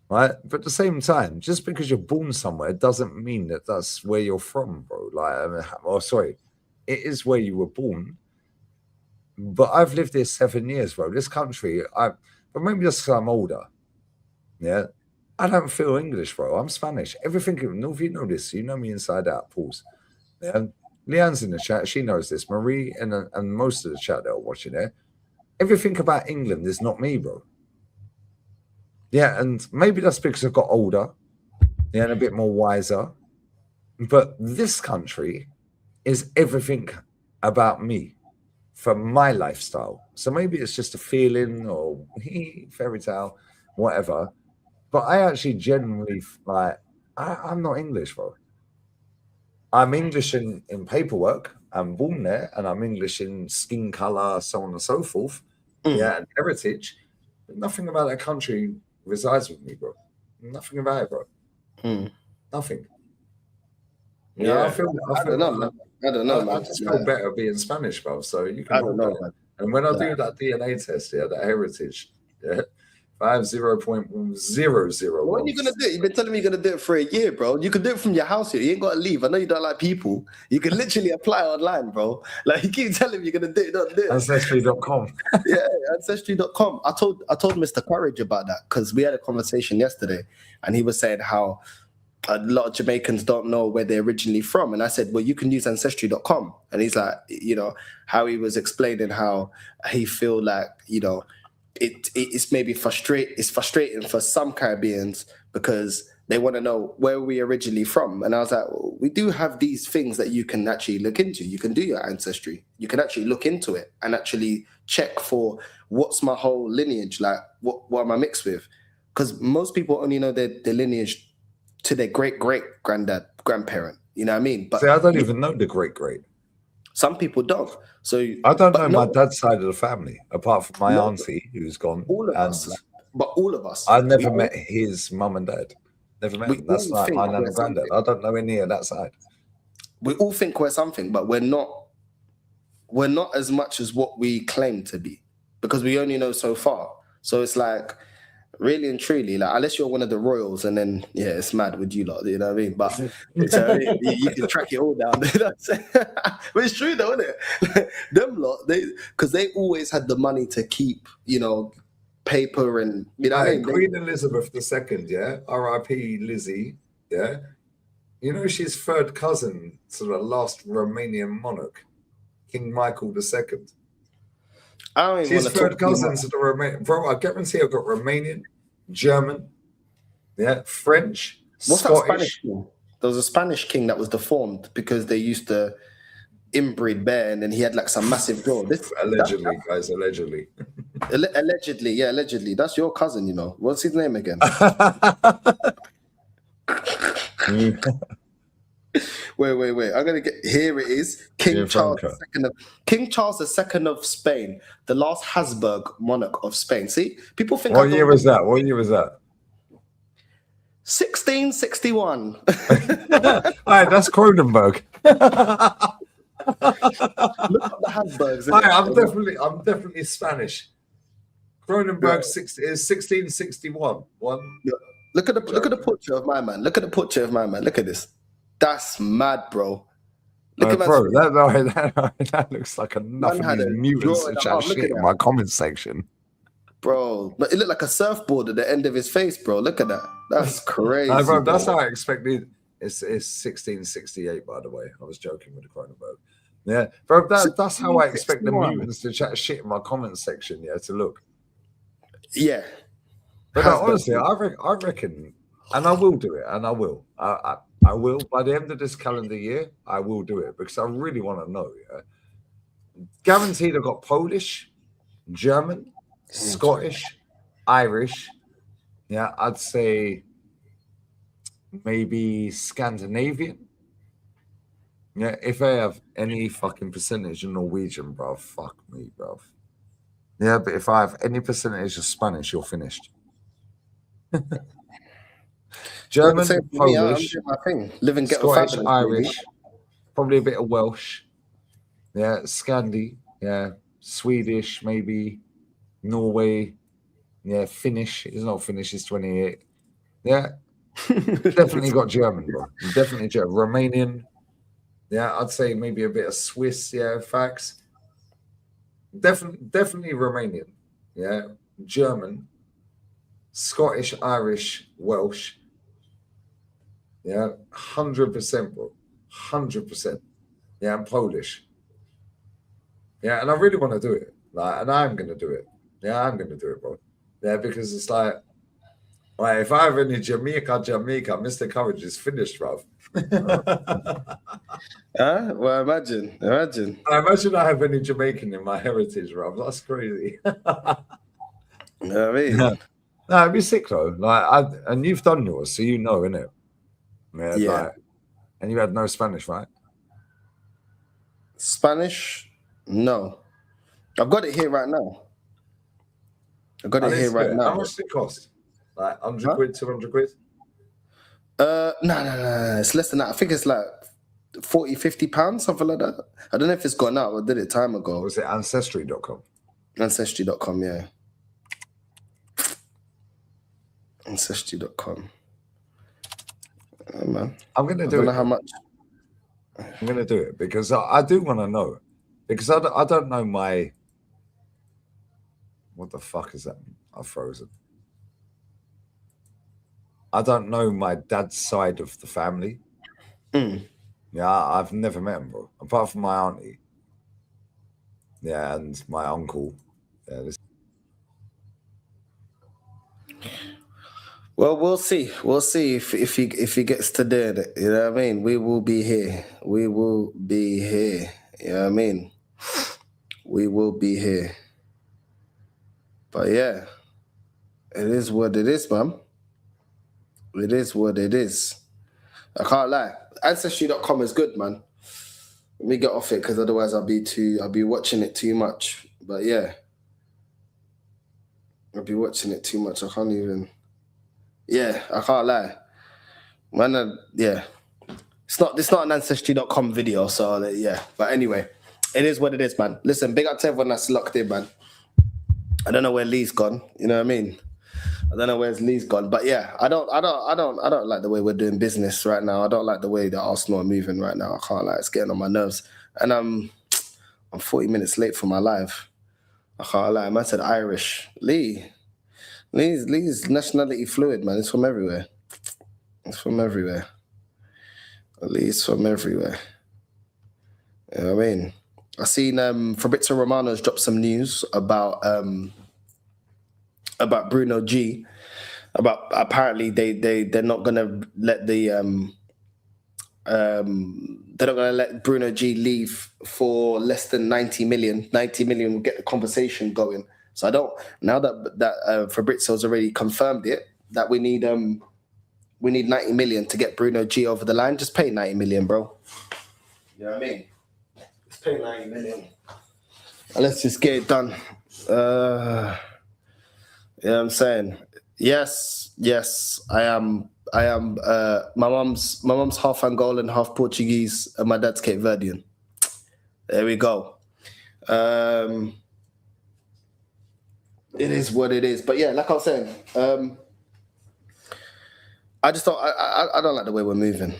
right? But at the same time, just because you're born somewhere doesn't mean that that's where you're from, bro. Sorry, it is where you were born. But I've lived here 7 years, bro. This country, but maybe just because I'm older, yeah, I don't feel English, bro. I'm Spanish. Everything, if you know this, you know me inside out, pause. Yeah. Leanne's in the chat. She knows this. Marie and most of the chat that are watching there. Everything about England is not me, bro. Yeah, and maybe that's because I've got older, yeah, and a bit more wiser. But this country is everything about me. for my lifestyle. So maybe it's just a feeling or fairy tale, whatever. But I actually genuinely like. I'm not English, bro. I'm English in paperwork. I'm born there, and I'm English in skin color, so on and so forth. Yeah, and heritage. But nothing about that country resides with me, bro. Nothing about it, bro. Nothing. Yeah, I
don't know, man. I don't know, man.
I just feel better being Spanish, bro. So you can
I don't know, man.
And when I do that DNA test, yeah, that heritage, yeah, if I have 0.001.
What are you gonna do? You've been telling me you're gonna do it for a year, bro. You can do it from your house here. You ain't gotta leave. I know you don't like people. You can literally apply online, bro. Like you keep telling me you're gonna do it, don't do it.
Ancestry.com.
Yeah, ancestry.com. I told Mr. Courage about that because we had a conversation yesterday, and he was saying how a lot of Jamaicans don't know where they're originally from. And I said, well, you can use ancestry.com. And he's like, how he was explaining how he feel like, it's maybe frustrating for some Caribbeans because they want to know where we originally from. And I was like, well, we do have these things that you can actually look into. You can do your ancestry. You can actually look into it and actually check for what's my whole lineage, like what am I mixed with? Because most people only know their lineage to their grandparent. You know what I mean? But
see, I don't even know the great.
Some people don't. So
I don't know my dad's side of the family, apart from my auntie who's gone.
All of us.
I never met his mum and dad. Never met them. That's like my nan and granddad. I don't know any of that side.
We all think we're something, but we're not. We're not as much as what we claim to be because we only know so far. So it's like, really and truly, like unless you're one of the royals, and then it's mad with you lot. You know what I mean? But you can track it all down. You know what I'm saying? But it's true though, isn't it? Them lot, because they always had the money to keep, paper and you know what I mean.
Queen Elizabeth II, yeah, R.I.P. Lizzie, yeah. She's third cousin to the last Romanian monarch, King Michael II. She's third cousin to the Romanian. Bro, I guarantee I've got Romanian, German, French,
What's
Scottish.
That Spanish king? There was a Spanish king that was deformed because they used to inbreed bear, and then he had like some massive jaw.
Allegedly, guys, allegedly.
Allegedly. That's your cousin, What's his name again? Wait. I'm gonna get here. It is King Charles II of Spain, the last Habsburg monarch of Spain. See, people think.
What year was that?
1661.
All right, that's Cronenberg.
Look up the Habsburgs.
I'm definitely Spanish. Cronenberg is 1661.
Look at the picture of my man. Look at the picture of my man. Look at this. That's mad, bro.
Bro, that looks like enough of these mutants to chat shit in my comment section.
Bro, but it looked like a surfboard at the end of his face, bro. Look at that. That's crazy.
Bro, that's how I expected. It's 1668, by the way. I was joking with the Cronenberg. Yeah, bro, that's how I expect the mutants to chat shit in my comment section, to look.
Yeah.
But no, honestly, I reckon, and I will do it, and I will. I will. By the end of this calendar year, I will do it because I really want to know. Guaranteed I've got Polish, German, Scottish, Irish. Yeah, I'd say maybe Scandinavian. Yeah, if I have any fucking percentage of Norwegian, bro, fuck me, bro. Yeah, but if I have any percentage of Spanish, you're finished. German, Polish, Scottish, Irish, probably a bit of Welsh. Yeah, Scandi. Yeah, Swedish, maybe Norway. Yeah, Finnish. It's not Finnish. It's 28. Yeah, definitely got German, bro. Definitely German. Romanian. Yeah, I'd say maybe a bit of Swiss. Yeah, facts. Definitely Romanian. Yeah, German, Scottish, Irish, Welsh. Yeah, 100%, bro. 100%. Yeah, I'm Polish. Yeah, and I really want to do it. And I'm going to do it. Yeah, I'm going to do it, bro. Yeah, because it's like if I have any Jamaica, Mr. Courage is finished, bro.
Huh? Well, imagine.
I imagine I have any Jamaican in my heritage, Rob. That's crazy.
You know what I mean?
No, it'd be sick though. And you've done yours, so you know, innit? Yeah,
Yeah.
and you had no Spanish, right?
Spanish? No. I've got it here right now.
How much does it cost? Like 100
Huh?
quid, 200 quid?
No. It's less than that. I think it's like 40, 50 pounds, something like that. I don't know if it's gone out. I did it time ago.
Or was it ancestry.com?
Ancestry.com, yeah. Ancestry.com. Man.
I'm going to
I
do
don't
it.
know how much.
I'm going to do it because I do want to know. Because I don't know my... What the fuck is that? I've frozen. I don't know my dad's side of the family.
Mm.
Yeah, I've never met him, bro. Apart from my auntie. Yeah, and my uncle. Yeah,
Well, we'll see. We'll see if he gets to do it. You know what I mean? We will be here. We will be here. You know what I mean? We will be here. But yeah, it is what it is, man. It is what it is. I can't lie. Ancestry.com is good, man. Let me get off it because otherwise I'll be watching it too much. But yeah. I'll be watching it too much. I can't even. Yeah, I can't lie. Man, yeah. It's not an Ancestry.com video, so yeah. But anyway, it is what it is, man. Listen, big up to everyone that's locked in, man. I don't know where Lee's gone. You know what I mean? I don't know where Lee's gone. But yeah, I don't like the way we're doing business right now. I don't like the way that Arsenal are moving right now. I can't lie. It's getting on my nerves. And I'm 40 minutes late for my live. I can't lie. Man said Irish. Lee's nationality fluid, man. It's from everywhere. It's from everywhere. Lee's from everywhere. You know what I mean? I seen Fabrizio Romano's dropped some news about Bruno G. About apparently they're not gonna let they're not gonna let Bruno G leave for less than 90 million. 90 million will get the conversation going. So I don't, now that Fabrizio's already confirmed it, that we need 90 million to get Bruno G over the line. Just pay 90 million, bro. You know what I mean? Just pay 90 million. And let's just get it done. You know what I'm saying? Yes, I am my mom's half Angolan, half Portuguese, and my dad's Cape Verdean. There we go. It is what it is. But yeah, like I was saying, I just don't. I don't like the way we're moving.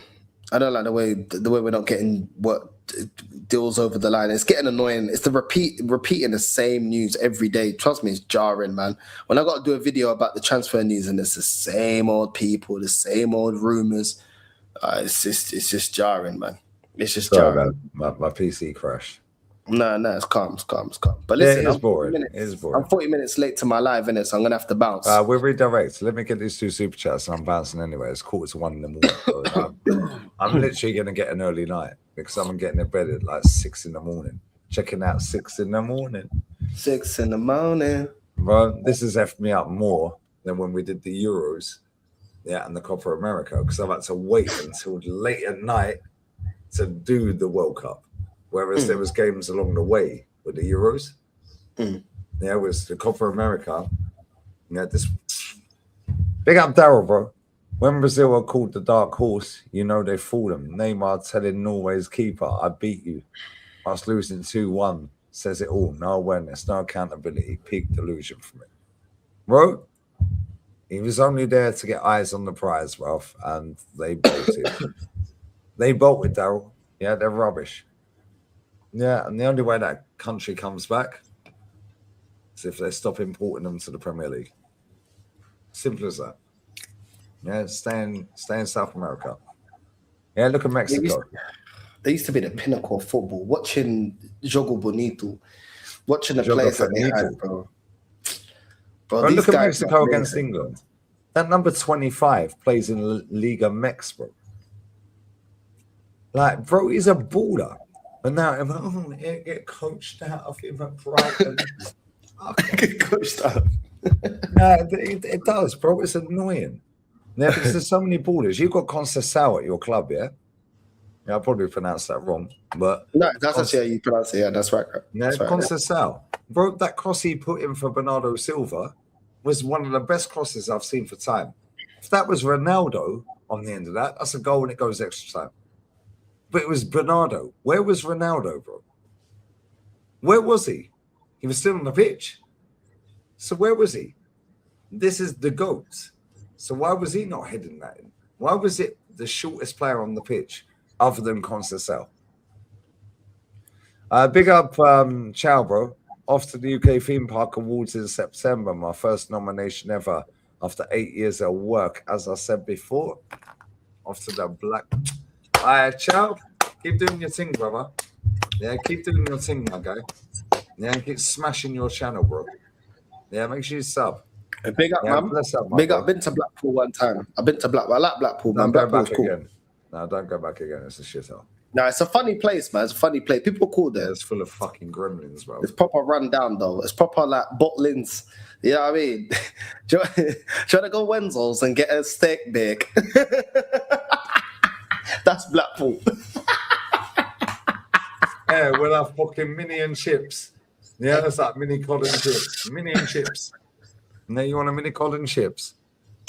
I don't like the way we're not getting what deals over the line. It's getting annoying. It's the repeating the same news every day. Trust me, it's jarring, man. When I got to do a video about the transfer news and it's the same old people, the same old rumors, it's just jarring, man. It's just jarring.
Man. My PC crashed.
No, it's calm. But listen,
yeah, it is boring.
I'm 40 minutes late to my live, innit? So I'm gonna have to bounce.
We'll redirect. Let me get these 2 super chats, and I'm bouncing anyway. It's 1:45 in the morning. I'm literally gonna get an early night because I'm getting in bed at like 6 in the morning. Checking out 6 in the morning.
6 in the morning.
Well, this has effed me up more than when we did the Euros, yeah, and the Copa America, because I've had to wait until late at night to do the World Cup. Whereas there was games along the way with the Euros. Yeah, it was the Copa America. Yeah, this big up Daryl, bro. When Brazil are called the dark horse, you know they fool them. Neymar telling Norway's keeper, I beat you. Us losing 2-1 says it all. No awareness, no accountability, peak delusion from it. Bro, he was only there to get eyes on the prize, Ralph, and they bolted. They bolted, Daryl. Yeah, they're rubbish. Yeah, and the only way that country comes back is if they stop importing them to the Premier League. Simple as that. Yeah, stay in South America. Yeah, look at Mexico.
They used to be the pinnacle of football. Watching Jogo Bonito, watching the players that they had, bro.
Bro, look at Mexico against England. That number 25 plays in Liga Mex, bro. Like, bro, he's a baller. And now I'm get coached out of him at Brighton.
Get coached out.
No, it does, bro. It's annoying. Yeah, because there's so many ballers. You've got Conceição at your club, yeah? Yeah, I probably pronounced that wrong, but
No, that's actually how you pronounce it. Yeah, that's right.
yeah,
That's right.
Conceição. Bro, that cross he put in for Bernardo Silva was one of the best crosses I've seen for time. If that was Ronaldo on the end of that, that's a goal and it goes extra time. But it was Bernardo. Where was Ronaldo, bro? Where was he? He was still on the pitch. So where was he? This is the GOAT. So why was he not heading that in? Why was it the shortest player on the pitch other than Conceição? Big up, Chow, bro. Off to the UK Theme Park Awards in September. My first nomination ever after 8 years of work. As I said before, off to the black. Chow, keep doing your thing, brother. Yeah, keep doing your thing, my guy. Yeah, keep smashing your channel, bro. Yeah, make sure you sub.
Big up, man. Big up. I've been to Blackpool one time. I've been to Blackpool. I like Blackpool, man. Blackpool's cool.
Again. No, don't go back again. It's a shithole.
No, it's a funny place, man. It's a funny place. People call there.
It's full of fucking gremlins, bro.
It's proper run down, though. It's proper like bottlings. You know what I mean? do you want to go Wenzel's and get a steak bake? That's Blackpool.
Yeah, we'll have fucking mini and chips. Yeah, that's like mini cod and chips. Mini and chips. And then you want a mini cod and chips?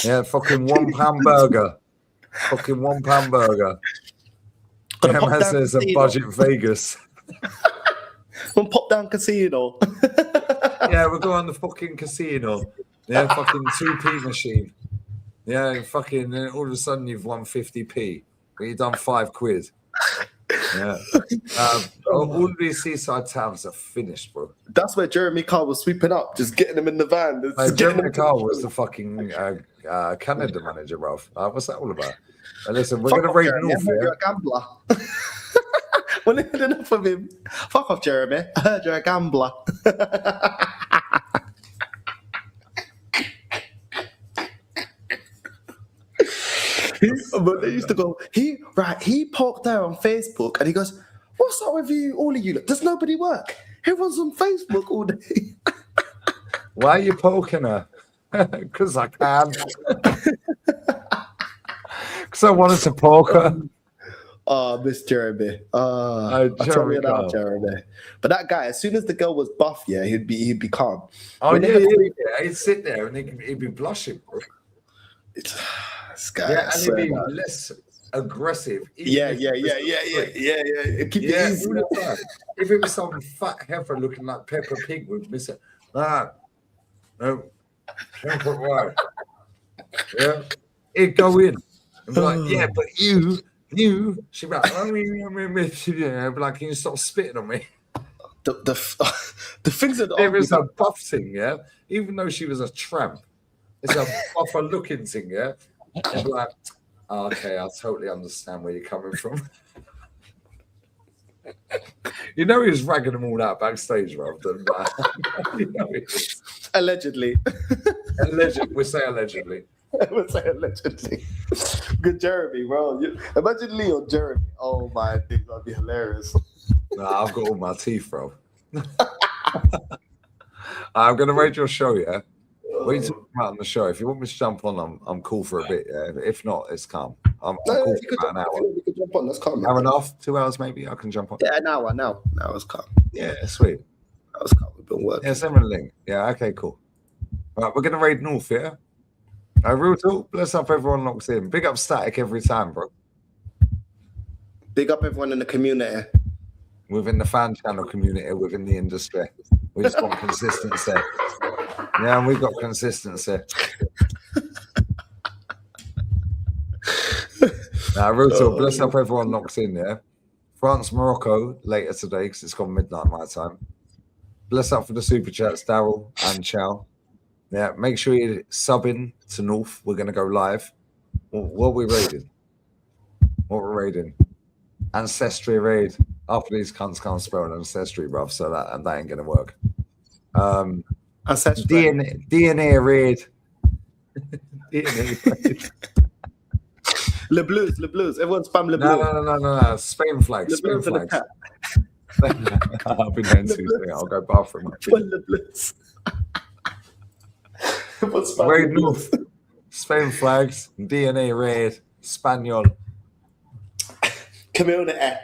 Yeah, fucking £1 burger. Fucking £1 burger. Yeah, man says a budget Vegas.
One pop down casino.
Yeah, we'll go on the fucking casino. Yeah, fucking 2p machine. Yeah, fucking, and all of a sudden you've won 50p, but you've done £5. Yeah. All of these seaside towns are finished, bro.
That's where Jeremy Carr was sweeping up, just getting them in the van.
Jeremy Carr was the fucking Canada manager, bro. What's that all about? Listen, we're going to rate North, yeah?
You're a gambler. When they had enough of him, fuck off, Jeremy. I heard you're a gambler. But they used to go, he poked there on Facebook and he goes, what's up with you, all of you? Does nobody work? Everyone's on Facebook all day.
Why are you poking her? Because I can. Because I wanted to poke her.
Oh, Miss Jeremy. I tell you now, Jeremy. But that guy, as soon as the girl was buff, yeah, he'd be calm.
Oh, yeah. He'd sit there and he'd be blushing, bro.
This guy,
yeah, and he'd be less aggressive.
Yeah. Keep it easy.
All the time. If it was some fat heifer looking like Peppa Pig with Mr. No, right. Yeah, he'd go in and be like, yeah, but you. She'd be like, like, can you stop spitting on me?
The things that
there is a buff thing, yeah. Even though she was a tramp, it's a buffer looking thing, yeah. And like, okay, I totally understand where you're coming from. You know, he was ragging them all out backstage, rather than
allegedly.
We say allegedly.
We'll say allegedly. Good Jeremy, bro. Imagine Lee or Jeremy. Oh my, thing that'd be hilarious.
Nah, I've got all my teeth, bro. I'm gonna rate your show, yeah. What are you talking about on the show? If you want me to jump on, I'm cool for a bit, yeah. If not, it's calm. I'm cool for about an hour.
We could jump on, that's calm.
Hour and a half, 2 hours maybe, I can jump on.
Yeah, an hour now. Now it's calm.
Yeah, sweet.
That was calm. We've been working.
Yeah, send me a link. Yeah, okay, cool. All right, we're gonna raid North, yeah? Real talk, bless up everyone locked in. Big up Static every time, bro.
Big up everyone in the community.
Within the fan channel community, within the industry. We just want consistency. Yeah, and we've got consistency. Real talk, bless up everyone locked in, yeah? France, Morocco later today because it's gone midnight my time. Bless up for the super chats, Daryl and Chow. Yeah, make sure you're subbing to North. We're going to go live. What are we raiding? Ancestry raid. After these cunts can't spell an ancestry, bruv, so that ain't going to work. DNA raid. DNA raid.
Le Blues. Everyone spam Le
No,
Blues.
no. Spain flags.
Le
Spain
Blues in the
flags.
chat.
I've been doing two things. I'll go bathroom.
Le Blues. Everyone spam
Great
Le Blues.
North. Spain flags. DNA red. Spaniel.
Come here on the air.